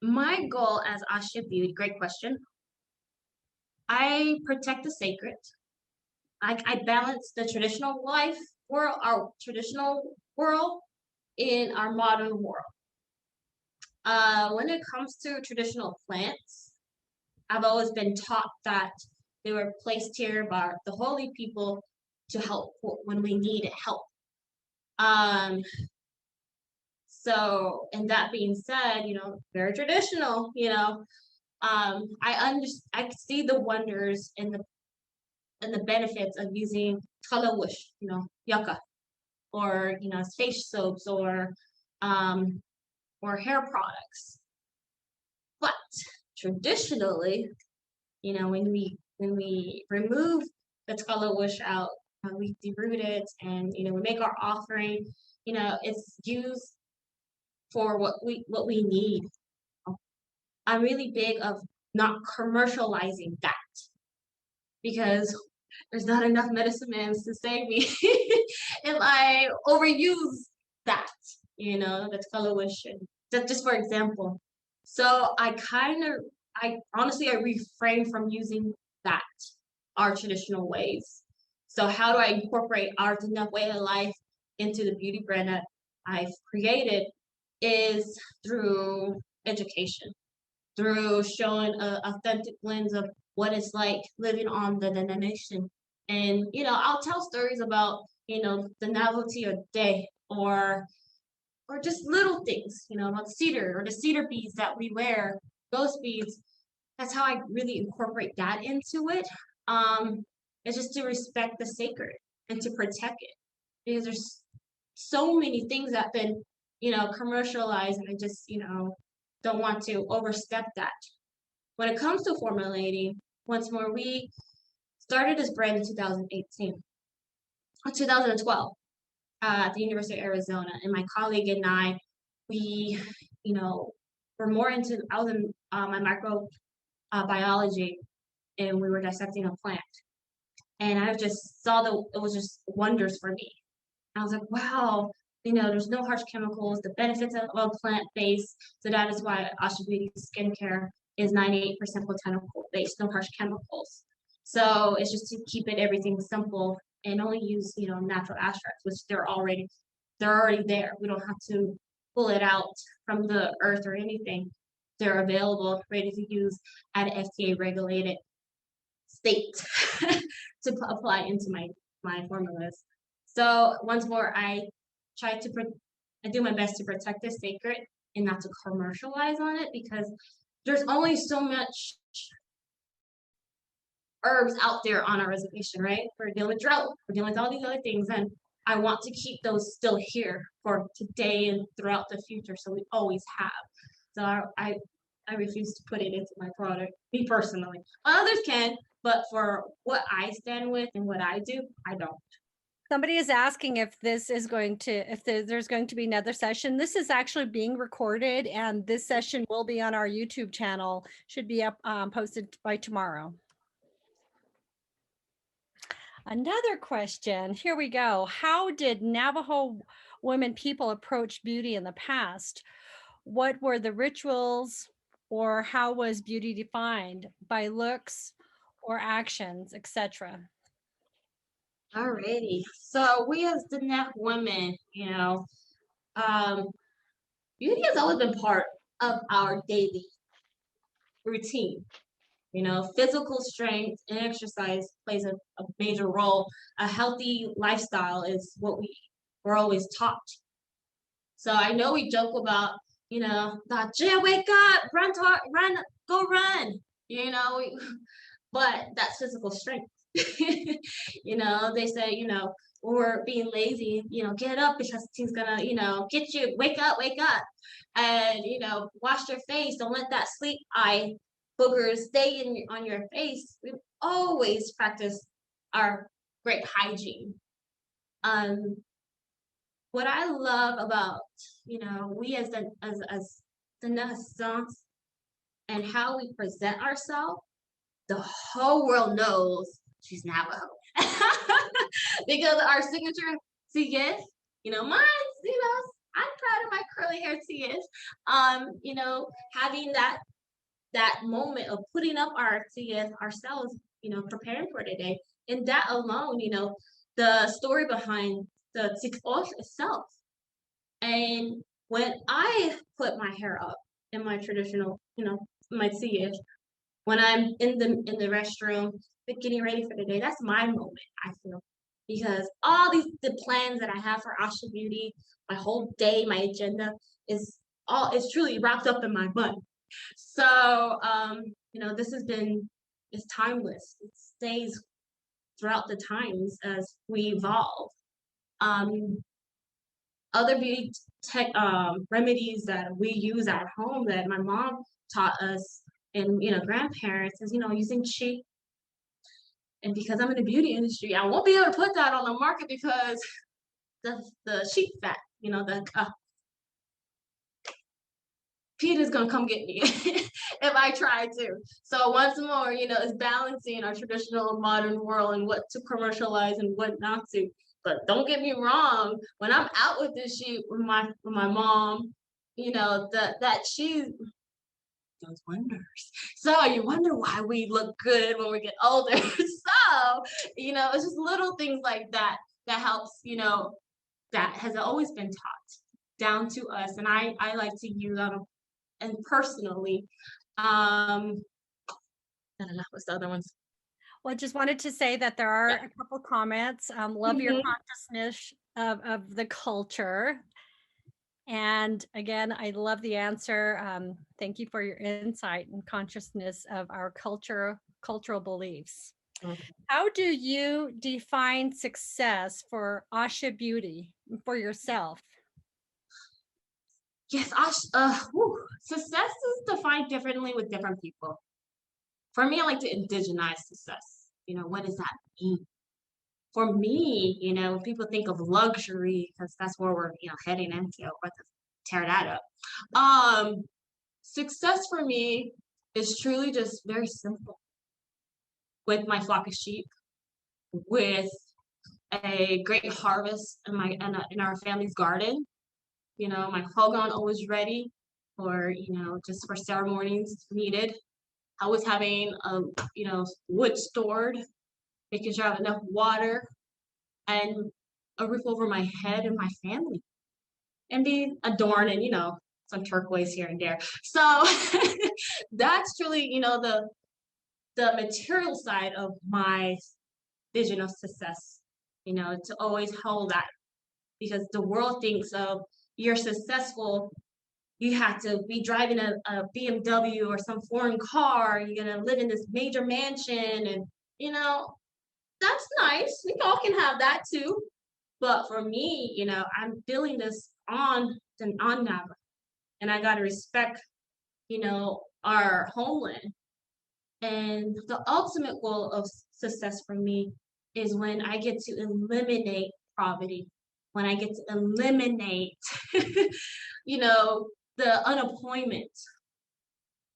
B: my goal as Ah-Shi Beauty, great question. I protect the sacred. I balance the traditional life world, our traditional world, in our modern world. When it comes to traditional plants, I've always been taught that they were placed here by the holy people to help when we need help. Um, and that being said, very traditional, I see the wonders and the benefits of using kalawush, yucca, or face soaps um, or hair products. But traditionally, when we remove the kalawush out, we deroot it, and we make our offering. It's used for what we need. I'm really big of not commercializing that because there's not enough medicine men to save me if I overuse that, that's colorish. And that's just for example. So I honestly, I refrain from using that, our traditional ways. So how do I incorporate our way of life into the beauty brand that I've created is through education, through showing an authentic lens of what it's like living on the nation. And I'll tell stories about the novelty of day, or just little things, about cedar or the cedar beads that we wear, those beads. That's how I really incorporate that into it. Um, it's just to respect the sacred and to protect it because there's so many things that have been, commercialized, and I just, don't want to overstep that. When it comes to formulating, once more, we started this brand in 2018, or 2012, at the University of Arizona. And my colleague and I, we, were more into, I was in my microbiology, and we were dissecting a plant. And I just saw it was just wonders for me. I was like, wow, there's no harsh chemicals, the benefits of all plant-based. So that is why Ah-Shi Beauty skincare is 98% botanical based, no harsh chemicals. So it's just to keep it everything simple and only use, natural extracts, which they're already there. We don't have to pull it out from the earth or anything. They're available, ready to use at an FDA regulated state to apply into my formulas. So once more, try to I do my best to protect the sacred and not to commercialize on it because there's only so much herbs out there on our reservation, right? We're dealing with drought, we're dealing with all these other things, and I want to keep those still here for today and throughout the future, so we always have. So I refuse to put it into my product, me personally. Others can, but for what I stand with and what I do, I don't.
A: Somebody is asking if this is going to, if there's going to be another session. This is actually being recorded, and this session will be on our YouTube channel. Should be up, posted by tomorrow. Another question. Here we go. How did Navajo women people approach beauty in the past? What were the rituals, or how was beauty defined by looks or actions, etc.?
B: Alrighty. So we as the Neck women, um, beauty has always been part of our daily routine. Physical strength and exercise plays a major role. A healthy lifestyle is what we're always taught. So I know we joke about, Jay, wake up, run, run, go run. You know, we, but that's physical strength. They say, or being lazy, get up because the team's gonna, get you, wake up, and wash your face. Don't let that sleep eye boogers stay on your face. We always practice our great hygiene. Um, what I love about we as the Naissance and how we present ourselves, the whole world knows she's Navajo. Because our signature TS, mine's, I'm proud of my curly hair TS. Having that moment of putting up our TS ourselves, preparing for today. And that alone, the story behind the tikos itself. And when I put my hair up in my traditional, my TS, when I'm in the restroom getting ready for the day, that's my moment, I feel. Because all the plans that I have for Ah-Shi Beauty, my whole day, my agenda is truly wrapped up in my butt. So this it's timeless. It stays throughout the times as we evolve. Um, Other beauty tech remedies that we use at home that my mom taught us and grandparents is using sheep. And because I'm in the beauty industry, I won't be able to put that on the market because the sheep fat, the Peter's gonna come get me if I try to. So once more, it's balancing our traditional modern world and what to commercialize and what not to. But don't get me wrong, when I'm out with this sheep with my mom, that she does wonders. So you wonder why we look good when we get older. So, it's just little things like that that helps, that has always been taught down to us. And I like to use them and personally. I don't know what's the other ones.
A: Well, I just wanted to say that there are
B: Yeah.
A: a couple comments. Love your
B: Mhm.
A: consciousness of the culture. And again, I love the answer. Thank you for your insight and consciousness of our cultural beliefs.
B: Okay.
A: How do you define success for Ah-Shi Beauty for yourself?
B: Yes, success is defined differently with different people. For me, I like to indigenize success. What does that mean? For me, when people think of luxury, because that's where we're, heading into, let's tear that up. Success for me is truly just very simple with my flock of sheep, with a great harvest in our family's garden. You know, my hogan always ready for, just for ceremonies if needed. Always having wood stored, making sure I have enough water and a roof over my head and my family, and be adorned and some turquoise here and there. So that's truly the material side of my vision of success. To always hold that, because the world thinks of you're successful, you have to be driving a BMW or some foreign car, you're gonna live in this major mansion, and you know that's nice. We all can have that too. But for me, I'm building this on Nava, and I gotta respect, our homeland. And the ultimate goal of success for me is when I get to eliminate poverty, when I get to eliminate, you know, the unemployment.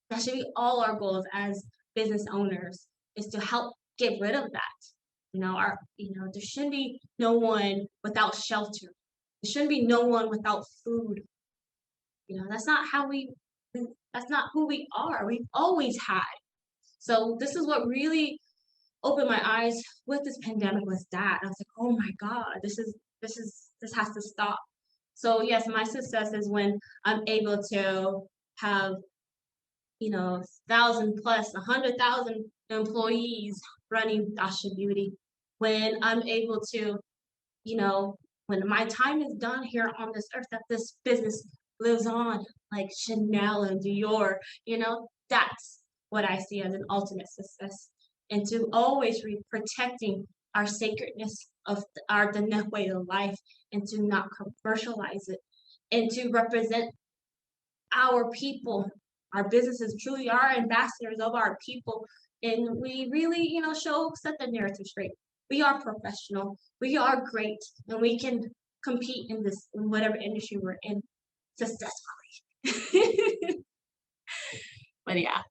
B: That should be all our goals as business owners, is to help get rid of that. There shouldn't be no one without shelter. There shouldn't be no one without food. That's not that's not who we are. We've always had. So this is what really opened my eyes with this pandemic, was that. I was like, oh my God, this has to stop. So yes, my success is when I'm able to have, 1,000 plus, 100,000 employees running Ah-Shi Beauty. When I'm able to, you know, when my time is done here on this earth, that this business lives on, like Chanel and Dior, that's what I see as an ultimate success. And to always be protecting our sacredness of the way of life, and to not commercialize it, and to represent our people. Our businesses truly are ambassadors of our people. And we really, set the narrative straight. We are professional. We are great, and we can compete in whatever industry we're in successfully. But yeah.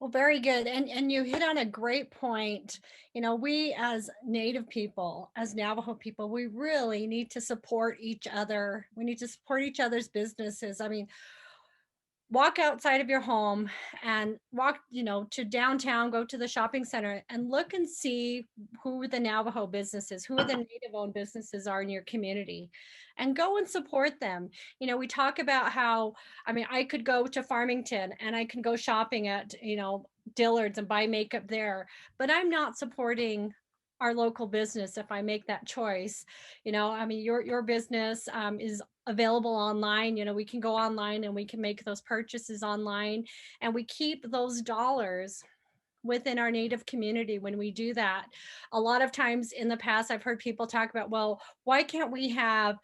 A: Well, very good. And you hit on a great point. We as Native people, as Navajo people, we really need to support each other. We need to support each other's businesses. I mean, walk outside of your home and walk, to downtown, go to the shopping center and look and see who the Navajo businesses, who the Native owned businesses are in your community, and go and support them. We talk about how, I mean, I could go to Farmington and I can go shopping at, Dillard's and buy makeup there, but I'm not supporting our local business if I make that choice. I mean, your business is available online. We can go online and we can make those purchases online, and we keep those dollars within our Native community when we do that. A lot of times in the past, I've heard people talk about, well, why can't we have,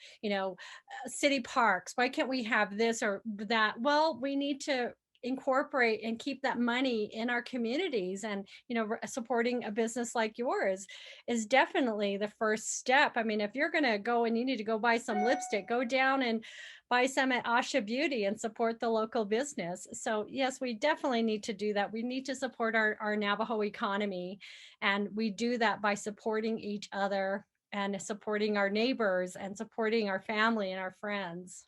A: city parks? Why can't we have this or that? Well, we need to incorporate and keep that money in our communities, and supporting a business like yours is definitely the first step. I mean, if you're going to go and you need to go buy some lipstick, go down and buy some at Ah-Shi Beauty and support the local business. So yes, we definitely need to do that. We need to support our Navajo economy, and we do that by supporting each other and supporting our neighbors and supporting our family and our friends.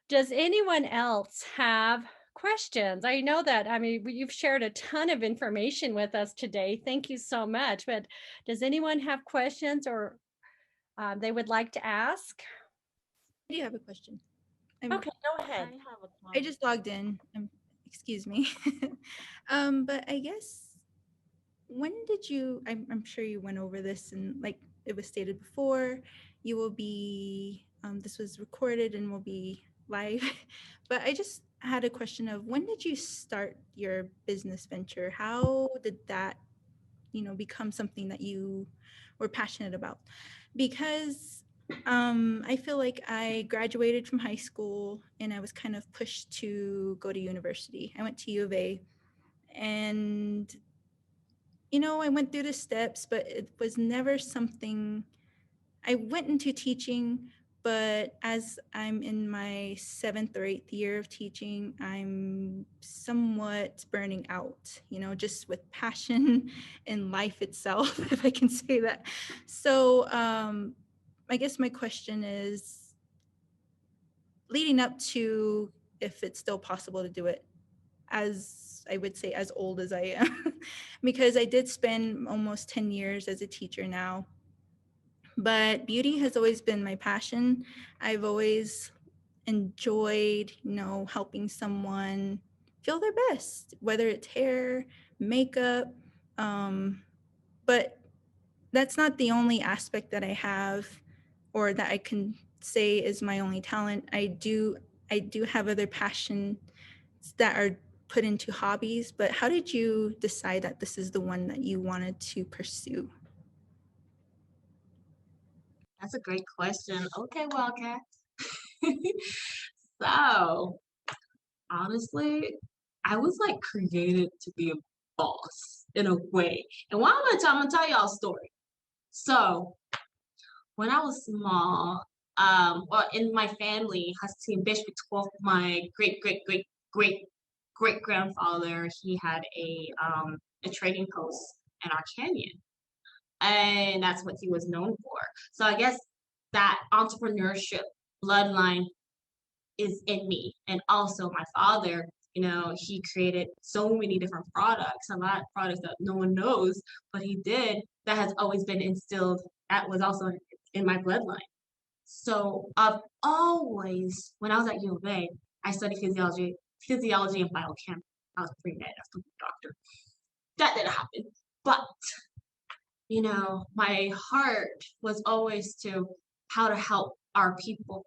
A: Does anyone else have questions? I know that, I mean, you've shared a ton of information with us today. Thank you so much. But does anyone have questions or they would like to ask?
C: I do have a question.
A: Okay, go ahead.
C: I just logged in. Excuse me. But I guess, when did you? I'm sure you went over this, and like it was stated before, you will be. This was recorded and will be live. But I just had a question of, when did you start your business venture? How did that, become something that you were passionate about? Because I feel like I graduated from high school and I was kind of pushed to go to university. I went to U of A, and I went through the steps, but it was never something. I went into teaching, but as I'm in my 7th or 8th year of teaching, I'm somewhat burning out, just with passion in life itself, if I can say that. So I guess my question is, leading up to, if it's still possible to do it, as I would say, as old as I am, because I did spend almost 10 years as a teacher now. But beauty has always been my passion. I've always enjoyed, helping someone feel their best, whether it's hair, makeup. But that's not the only aspect that I have, or that I can say is my only talent. I do have other passions that are put into hobbies. But how did you decide that this is the one that you wanted to pursue?
B: That's a great question. Okay, Wildcat. So, honestly, I was like created to be a boss in a way. And why I'm gonna tell y'all a story. So, when I was small, well, in my family, Husky and Bishop 12, my great grandfather, he had a trading post in our canyon, and that's what he was known for. So I guess that entrepreneurship bloodline is in me. And also my father, he created so many different products, a lot of products that no one knows, but he did. That has always been instilled. That was also in my bloodline. So I've always, when I was at U of A, I studied physiology and biochem. I was pre-med, I was a doctor. That didn't happen. But my heart was always to how to help our people.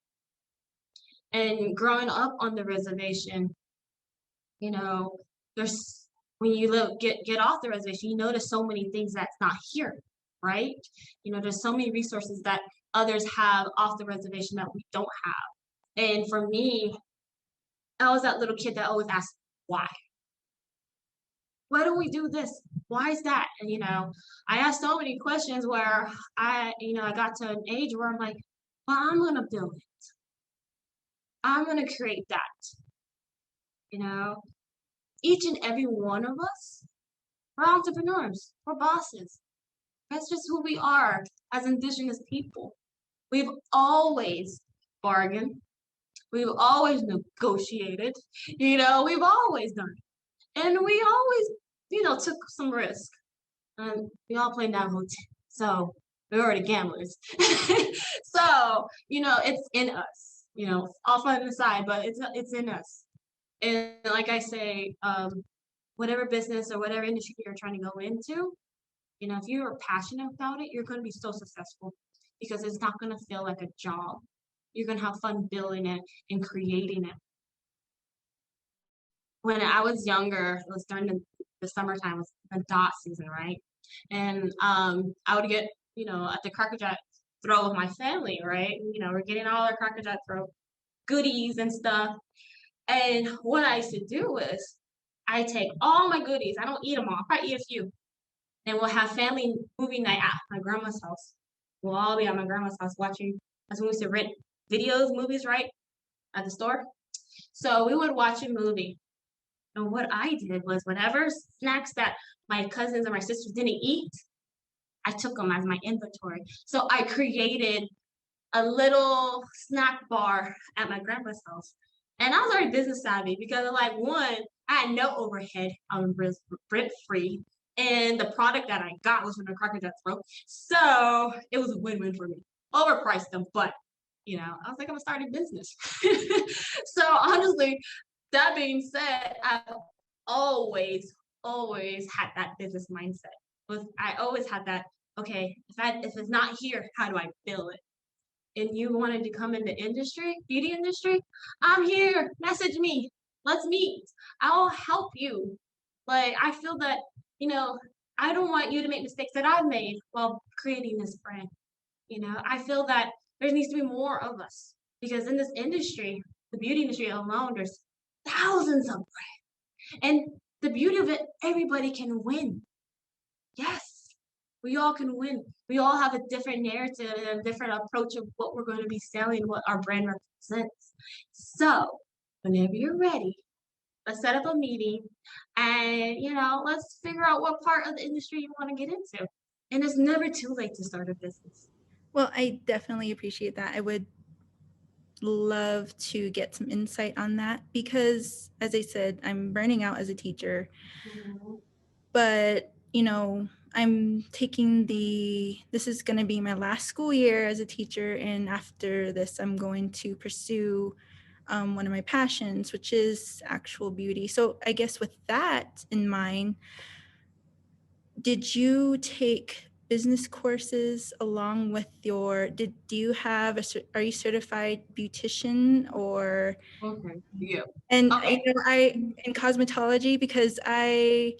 B: And growing up on the reservation, there's when you get off the reservation, you notice so many things that's not here, right? There's so many resources that others have off the reservation that we don't have. And for me, I was that little kid that always asked why. Why don't we do this? Why is that? And I asked so many questions where I got to an age where I'm like, well, I'm gonna build it. I'm gonna create that. Each and every one of us, we're entrepreneurs, we're bosses. That's just who we are as Indigenous people. We've always bargained. We've always negotiated. We've always done it. And we always, took some risk. And we all played that hotel. So we're already gamblers. So, it's in us, off on the side, but it's in us. And like I say, whatever business or whatever industry you're trying to go into, if you're passionate about it, you're going to be so successful because it's not going to feel like a job. You're going to have fun building it and creating it. When I was younger, it was during the summertime, it was the dot season, right? And I would get, at the Cracker Jack throw with my family, right? We're getting all our Cracker Jack throw goodies and stuff. And what I used to do is I take all my goodies. I don't eat them all. I probably eat a few. And we'll have family movie night at my grandma's house. We'll all be at my grandma's house watching. That's when we used to rent movies, right? At the store. So we would watch a movie. And what I did was whatever snacks that my cousins or my sisters didn't eat, I took them as my inventory. So I created a little snack bar at my grandma's house. And I was already business savvy because one, I had no overhead. I was rent free. And the product that I got was from the Cracker Jack throat. So it was a win-win for me. Overpriced them, but I was like, I'm gonna start a business. So honestly, that being said, I've always had that business mindset. I always had that, okay, if it's not here, how do I build it? And you wanted to come in the beauty industry, I'm here. Message me. Let's meet. I'll help you. I feel that, I don't want you to make mistakes that I've made while creating this brand. I feel that there needs to be more of us because in this industry, the beauty industry alone, there's thousands of brands. And the beauty of it, everybody can win. Yes. We all can win. We all have a different narrative and a different approach of what we're going to be selling, what our brand represents. So, whenever you're ready, let's set up a meeting and, let's figure out what part of the industry you want to get into. And it's never too late to start a business.
C: Well, I definitely appreciate that. I would love to get some insight on that because, as I said, I'm burning out as a teacher. But, I'm taking this is going to be my last school year as a teacher. And after this, I'm going to pursue one of my passions, which is actual beauty. So I guess with that in mind, did you take business courses along with do you have are you certified beautician or
B: Okay. Yeah.
C: and
B: Okay.
C: I in cosmetology because I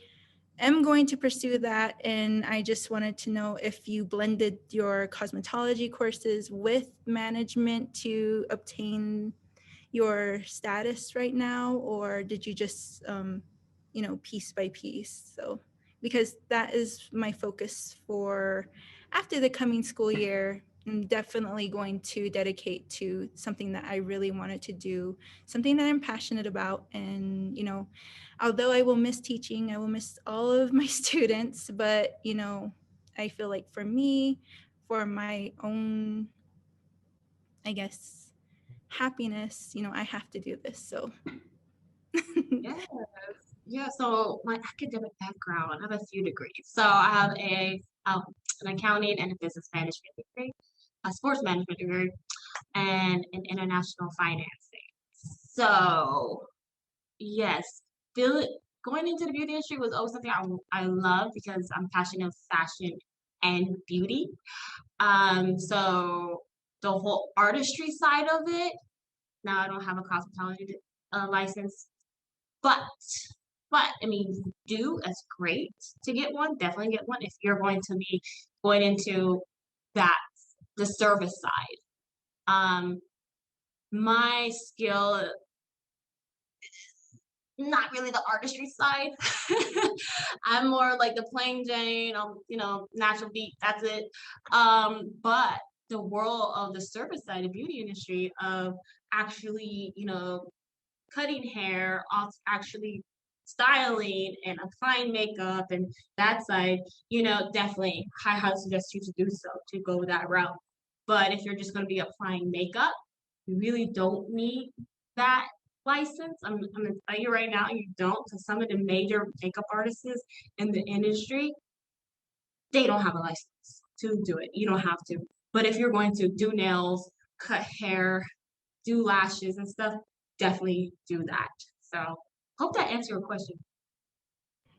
C: am going to pursue that, and I just wanted to know if you blended your cosmetology courses with management to obtain your status right now, or did you just piece by piece? So because that is my focus for after the coming school year, I'm definitely going to dedicate to something that I really wanted to do, something that I'm passionate about. And although I will miss teaching, I will miss all of my students, but I feel like for me, for my own, I guess, happiness, I have to do this. So
B: Yes. Yeah. So my academic background, I have a few degrees. So I have an accounting and a business management degree, a sports management degree, and an international financing. So yes, feel going into the beauty industry was always something I love because I'm passionate of fashion and beauty. So the whole artistry side of it. Now I don't have a cosmetology license, but I mean, that's great to get one. Definitely get one if you're going to be going into that the service side. My skill, not really the artistry side. I'm more like the plain Jane, natural beat. That's it. But the world of the service side of beauty industry of actually, cutting hair, actually styling and applying makeup and that side, definitely I highly suggest you to do so, to go that route. But if you're just going to be applying makeup, you really don't need that license. I'm going to tell you right now, you don't, because some of the major makeup artists in the industry, they don't have a license to do it. You don't have to. But if you're going to do nails, cut hair, do lashes and stuff, definitely do that. So hope that answered your question.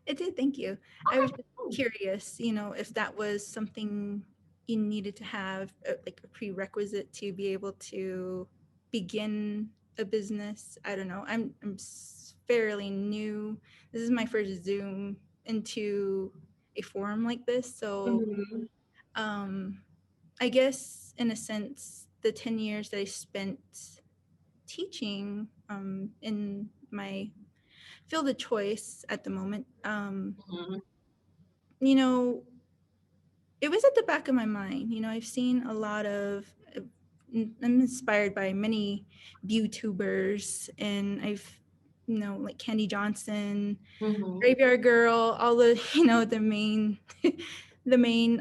C: it did. Thank you. I
B: Okay,
C: was just
B: cool.
C: curious, if that was something you needed to have, like a prerequisite to be able to begin a business. I don't know. I'm fairly new. This is my first Zoom into a forum like this, so
B: Mhm.
C: um, I guess in a sense, the 10 years that I spent teaching in my field of choice at the moment,
B: Mhm.
C: you know, it was at the back of my mind. I've seen a lot of, I'm inspired by many YouTubers, and like Candy Johnson,
B: Mhm.
C: Graveyard Girl, all the, the main, the main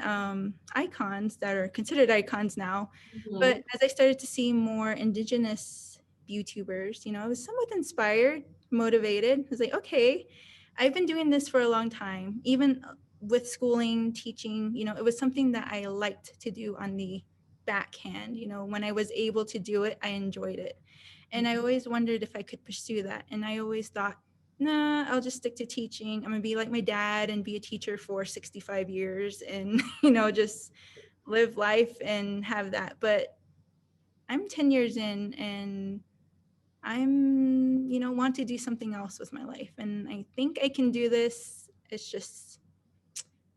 C: icons that are considered icons now. But
B: Mhm.
C: as I started to see more indigenous YouTubers, I was somewhat inspired, motivated. I was like, okay, I've been doing this for a long time. Even with schooling, teaching, it was something that I liked to do on the backhand. When I was able to do it, I enjoyed it. And I always wondered if I could pursue that. And I always thought, nah, I'll just stick to teaching. I'm gonna be like my dad and be a teacher for 65 years and, just live life and have that. But I'm 10 years in, and I'm, want to do something else with my life. And I think I can do this. It's just,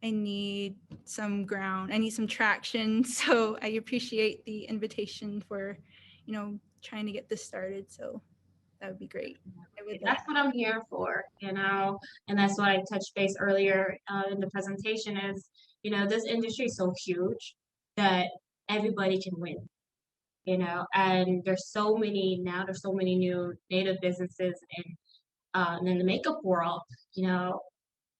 C: I need some ground, I need some traction. So I appreciate the invitation for, trying to get this started. So that would be great. I would love.
B: That's what I'm here for, and that's why I touched base earlier in the presentation is, This industry is so huge that everybody can win. And there's so many new native businesses in the makeup world, you know,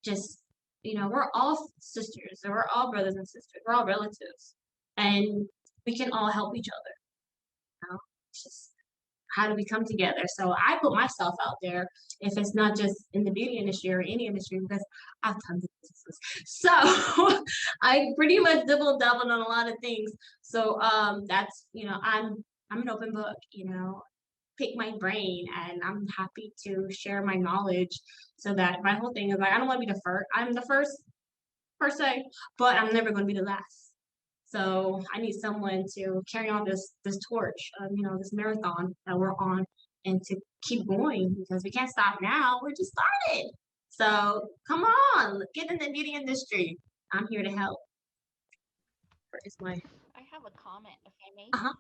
B: just, we're all sisters, and we're all brothers and sisters, we're all relatives, and we can all help each other. It's just how do we come together? So I put myself out there, if it's not just in the beauty industry or any industry, because I have tons of businesses. So I pretty much doubled on a lot of things. So that's I'm an open book. Pick my brain, and I'm happy to share my knowledge. So that my whole thing is like I don't want to be the first. I'm the first per se, but I'm never going to be the last. So I need someone to carry on this torch, this marathon that we're on, and to keep going because we can't stop now. We're just started. So come on, get in the beauty industry. I'm here to help. It's my
D: I have a comment, if I may.
B: uh-huh.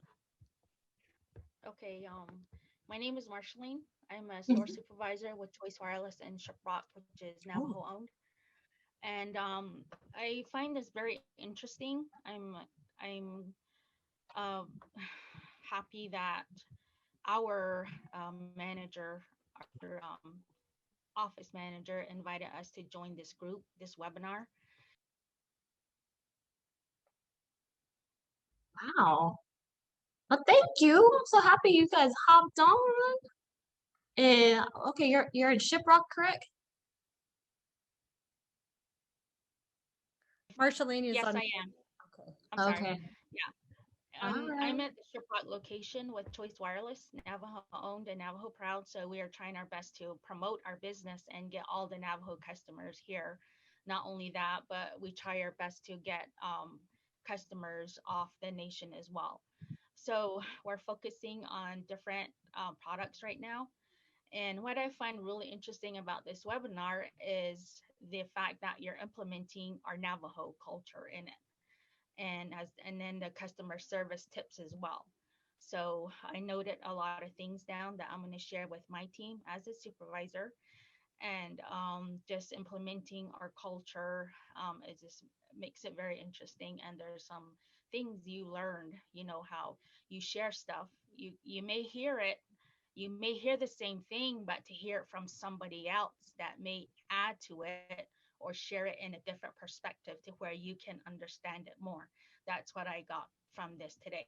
D: Okay, my name is Marshalline. I'm a store
B: Mhm.
D: supervisor with Choice Wireless in Shiprock, which is
B: Oh,
D: Navajo owned. And I find this very interesting. I'm uh, happy that our manager, our office manager, invited us to join this group, this webinar.
B: wow. Well, thank you. I'm so happy you guys hopped on. Okay, you're in Shiprock, correct?
A: Marshalene is
D: Yes,
A: on.
D: I am.
A: Okay.
D: I'm sorry.
B: Okay.
D: Yeah.
B: All
D: I'm
B: right.
D: at the Shiprock location with Choice Wireless, Navajo owned and Navajo proud. So we are trying our best to promote our business and get all the Navajo customers here. Not only that, but we try our best to get customers off the nation as well. So we're focusing on different products right now. And what I find really interesting about this webinar is the fact that you're implementing our Navajo culture in it and then the customer service tips as well. So I noted a lot of things down that I'm going to share with my team as a supervisor, and just implementing our culture. It just makes it very interesting, and there's some things you learned. How you share stuff. You may hear it. You may hear the same thing, but to hear it from somebody else that may add to it or share it in a different perspective to where you can understand it more. That's what I got from this today.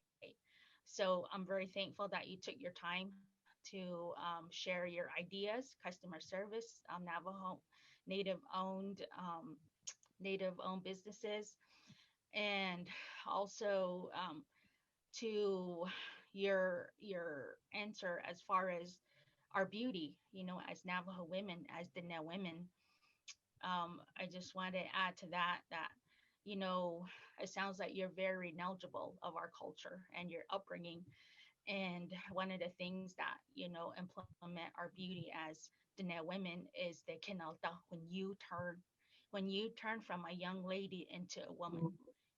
D: So I'm very thankful that you took your time to share your ideas, customer service, Navajo, native owned, native owned businesses, and also to your answer as far as our beauty, as Navajo women, as Dene women. I just want to add to that, you know, it sounds like you're very knowledgeable of our culture and your upbringing. And one of the things that, implement our beauty as Dene women is the kinalta when you turn from a young lady into a woman,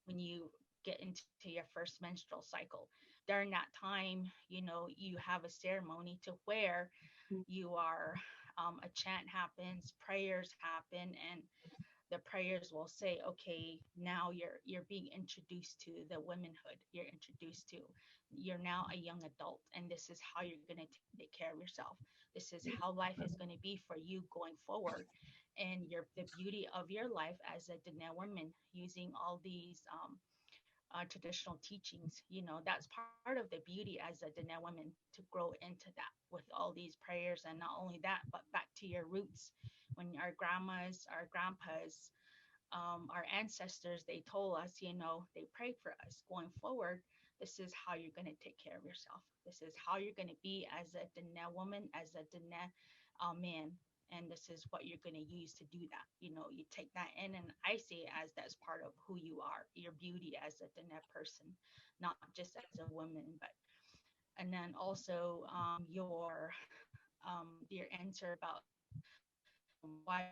D: when you get into your first menstrual cycle. During that time, you have a ceremony to where you are a chant happens, prayers happen, and the prayers will say, okay, now you're being introduced to the womanhood. You're now a young adult, and this is how you're going to take care of yourself. This is how life is going to be for you going forward, and the beauty of your life as a Dene woman, using all these traditional teachings. That's part of the beauty as a Dene woman, to grow into that with all these prayers. And not only that, but back to your roots. When our grandmas, our grandpas, our ancestors, they told us, they prayed for us going forward. This is how you're going to take care of yourself. This is how you're going to be as a Dene woman, as a Dene man. And this is what you're going to use to do that. You take that in, and I see it as that's part of who you are, your beauty as a Dene person, not just as a woman, but and then also your answer about why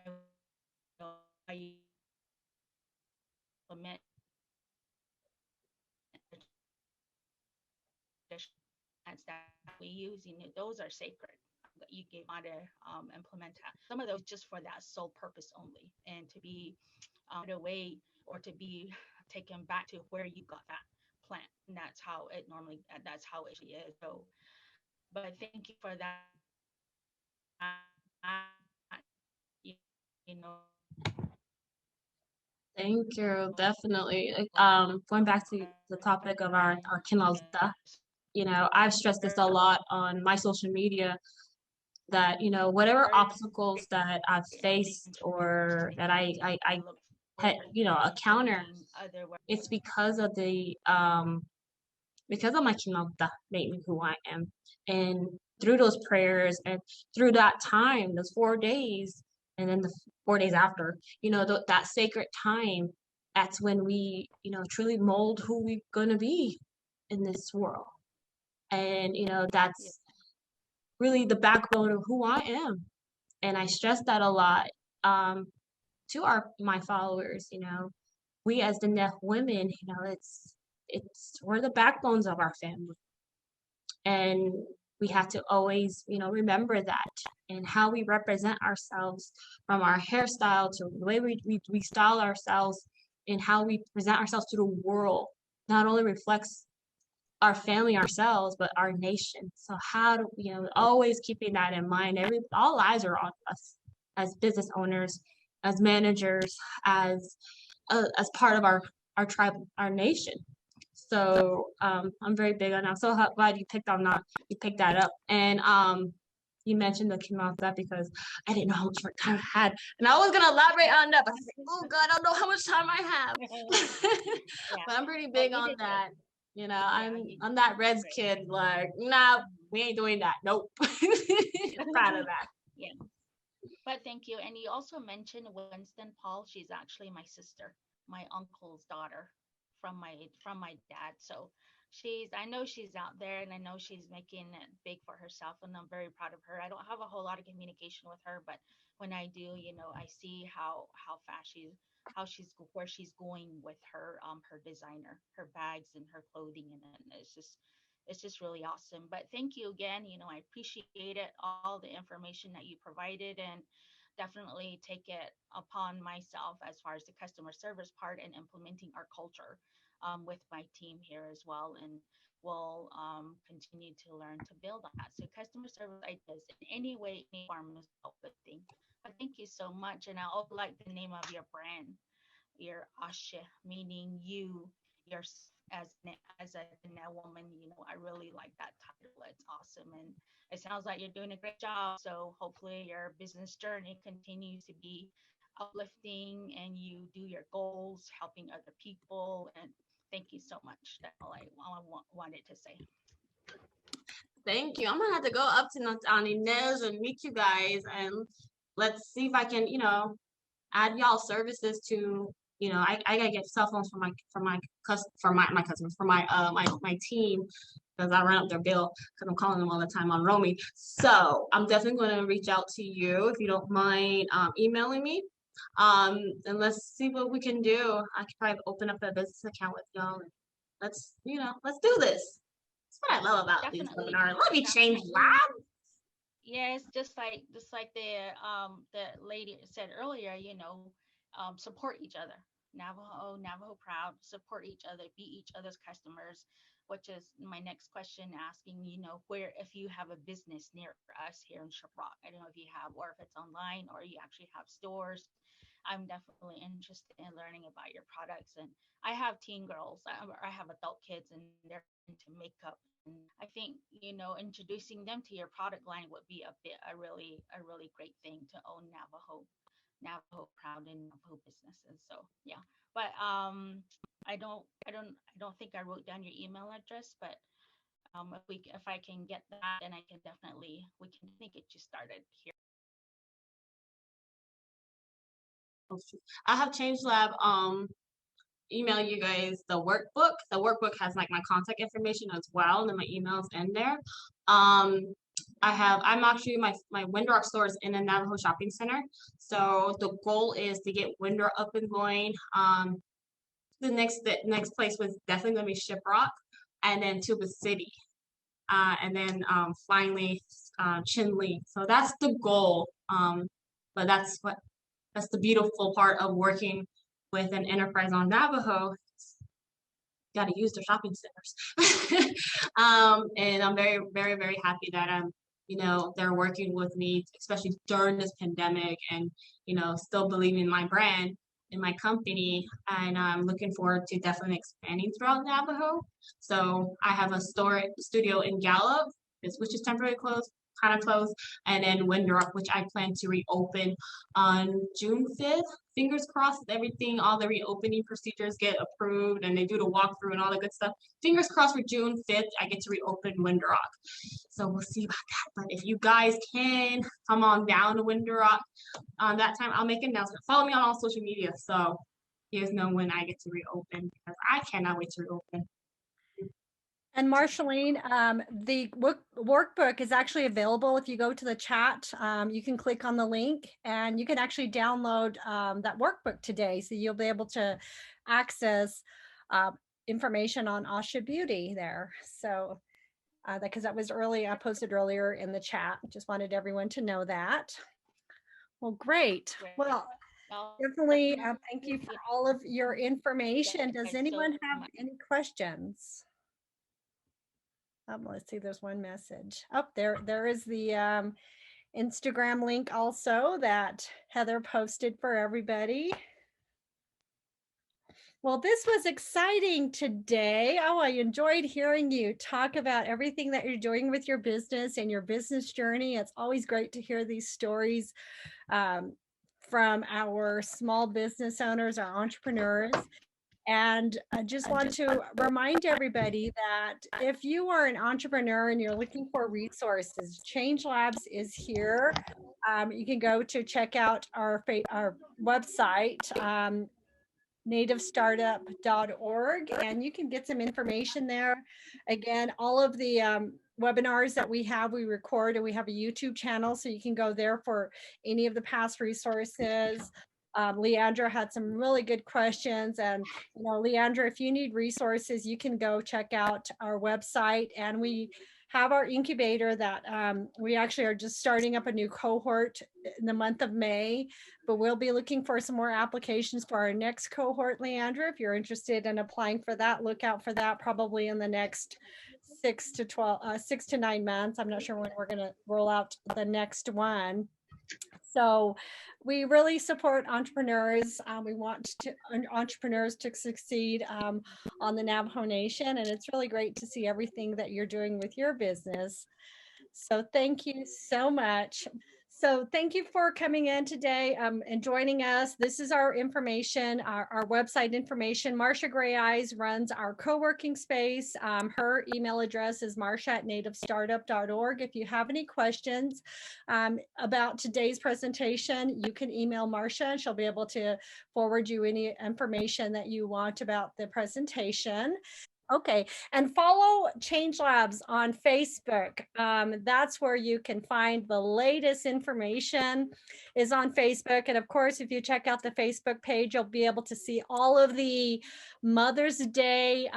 D: why you implement traditional plants that we use, those are sacred. that you gave how to implement that. Some of those just for that sole purpose only, and to be away or to be taken back to where you got that plant. And that's how it normally, that's how it is. So, but thank you for that. You, you know,
B: Thank you, definitely. Going back to the topic of our kinalta, I've stressed this a lot on my social media that, whatever obstacles that I've faced or that I had, encounter, it's because of my kinalta made me who I am. And through those prayers and through that time, those 4 days, and then the 4 days after, that sacred time, that's when we, truly mold who we're going to be in this world. And, that's really the backbone of who I am. And I stress that a lot to my followers, we as the Neff women, we're the backbones of our family. And we have to always, remember that and how we represent ourselves from our hairstyle to the way we style ourselves and how we present ourselves to the world not only reflects our family ourselves, but our nation. So how do always keeping that in mind? All eyes are on us as business owners, as managers, as part of our tribe, our nation. So I'm very big on that. So glad you picked that up. And you mentioned the kimata because I didn't know how much time I had, and I was gonna elaborate on that, but I was like, oh God, I don't know how much time I have. But I'm pretty big on that. I'm that Reds kid. Like, nah, we ain't doing that. Nope. Proud of that.
D: Yeah. But thank you. And you also mentioned Winston Paul. She's actually my sister, my uncle's daughter from my dad. So I know she's out there and I know she's making it big for herself and I'm very proud of her. I don't have a whole lot of communication with her, but when I do, I see how fast where she's going with her designer, her bags and her clothing, and it's just really awesome. But thank you again. I appreciate it, all the information that you provided, and definitely take it upon myself as far as the customer service part and implementing our culture with my team here as well. And we'll continue to learn to build on that. So customer service ideas in any way, any form is a good thing. But thank you so much. And I also like the name of your brand, your Ah-Shi, meaning yourself as a woman. I really like that title. It's awesome, and it sounds like you're doing a great job. So hopefully your business journey continues to be uplifting, and you do your goals, helping other people. And thank you so much. That's all I wanted to say.
B: Thank you. I'm gonna have to go up to Inez and meet you guys, and let's see if I can, add y'all services to, I gotta get cell phones for my customers, for my team, because I run up their bill because I'm calling them all the time on Romy. So I'm definitely going to reach out to you if you don't mind emailing me. And let's see what we can do. I could probably open up a business account with y'all. And let's do this. That's what I love about these webinars. Let me change lives.
D: Yes, just like the lady said earlier, support each other. Navajo proud, support each other, be each other's customers, which is my next question asking, where if you have a business near us here in Shiprock. I don't know if you have, or if it's online or you actually have stores. I'm definitely interested in learning about your products. And I have teen girls, I have adult kids, and they're into makeup. And I think, introducing them to your product line would be a really great thing to own Navajo proud and Navajo businesses. So yeah, but I don't think I wrote down your email address, but if I can get that, then we can get you started here.
B: I have Change Lab email you guys the workbook. The workbook has like my contact information as well, and then my emails in there. I'm actually my Windrock store is in a Navajo shopping center. So the goal is to get Windrock up and going. The next place was definitely gonna be Shiprock and then Tuba City. and then finally Chinle. So that's the goal. But that's the beautiful part of working with an enterprise on Navajo. Got to use their shopping centers. And I'm very, very, very happy that they're working with me, especially during this pandemic, and still believing in my brand, in my company, and I'm looking forward to definitely expanding throughout Navajo. So I have a studio in Gallup, which is temporarily closed, kind of closed, and then Windrock, which I plan to reopen on June 5th. Fingers crossed, everything, all the reopening procedures get approved and they do the walkthrough and all the good stuff. Fingers crossed for June 5th, I get to reopen Windrock. So we'll see about that. But if you guys can come on down to Windrock on that time, I'll make an announcement. Follow me on all social media so you guys know when I get to reopen, because I cannot wait to reopen.
A: And Marshalline, the workbook is actually available. If you go to the chat, you can click on the link and you can actually download that workbook today. So you'll be able to access information on Ah-Shi Beauty there. So because that was I posted earlier in the chat. Just wanted everyone to know that. Well, great. Well, definitely thank you for all of your information. Does anyone have any questions? Let's see, there's one message. Oh, there is the Instagram link also that Heather posted for everybody. Well, this was exciting today. Oh, I enjoyed hearing you talk about everything that you're doing with your business and your business journey. It's always great to hear these stories from our small business owners, our entrepreneurs. And I just want to remind everybody that if you are an entrepreneur and you're looking for resources, Change Labs is here. You can go to check out our website, nativestartup.org, and you can get some information there. Again, all of the webinars that we record, and we have a YouTube channel, so you can go there for any of the past resources. Leandra had some really good questions, and Leandra, if you need resources, you can go check out our website, and we have our incubator that we actually are just starting up a new cohort in the month of May, but we'll be looking for some more applications for our next cohort. Leandra, if you're interested in applying for that, look out for that probably in the next 6 to 9 months. I'm not sure when we're going to roll out the next one. So we really support entrepreneurs. We want entrepreneurs to succeed on the Navajo Nation, and it's really great to see everything that you're doing with your business. So thank you so much. So thank you for coming in today and joining us. This is our information, our website information. Marsha Gray Eyes runs our co-working space. Her email address is marsha@nativestartup.org. If you have any questions about today's presentation, you can email Marsha and she'll be able to forward you any information that you want about the presentation. Okay, and follow Change Labs on Facebook. That's where you can find the latest information is on Facebook. And of course, if you check out the Facebook page, you'll be able to see all of the Mother's Day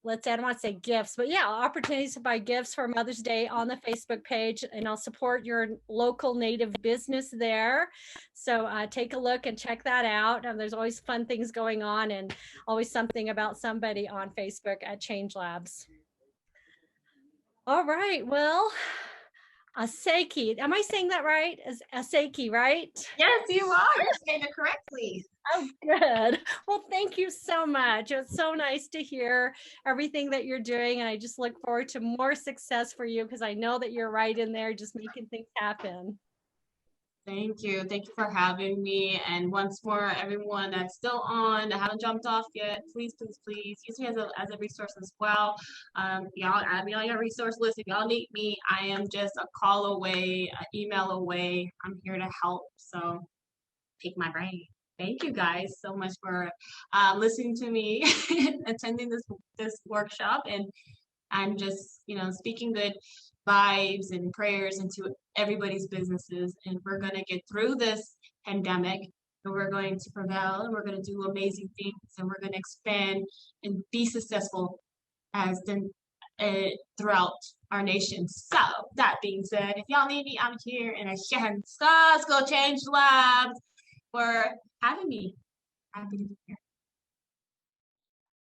A: let's say, I don't want to say gifts, but yeah, opportunities to buy gifts for Mother's Day on the Facebook page, and I'll support your local Native business there. So take a look and check that out. There's always fun things going on and always something about somebody on Facebook at Change Labs. All right, well, Ahsaki, am I saying that right? Ahsaki, right?
B: Yes, you are. You're saying it correctly.
A: Oh, good. Well, thank you so much. It's so nice to hear everything that you're doing. And I just look forward to more success for you because I know that you're right in there just making things happen.
B: Thank you. Thank you for having me. And once more, everyone that's still on, that haven't jumped off yet, please, please, please use me as a resource as well. Y'all add me on your resource list. If y'all need me, I am just a call away, an email away. I'm here to help. So pick my brain. Thank you guys so much for listening to me, attending this workshop, and I'm just, speaking good vibes and prayers into everybody's businesses. And we're going to get through this pandemic, and we're going to prevail, and we're going to do amazing things, and we're going to expand and be successful as throughout our nation. So that being said, if y'all need me, I'm here, and I can. Let's go change lives for having me. Happy to be here.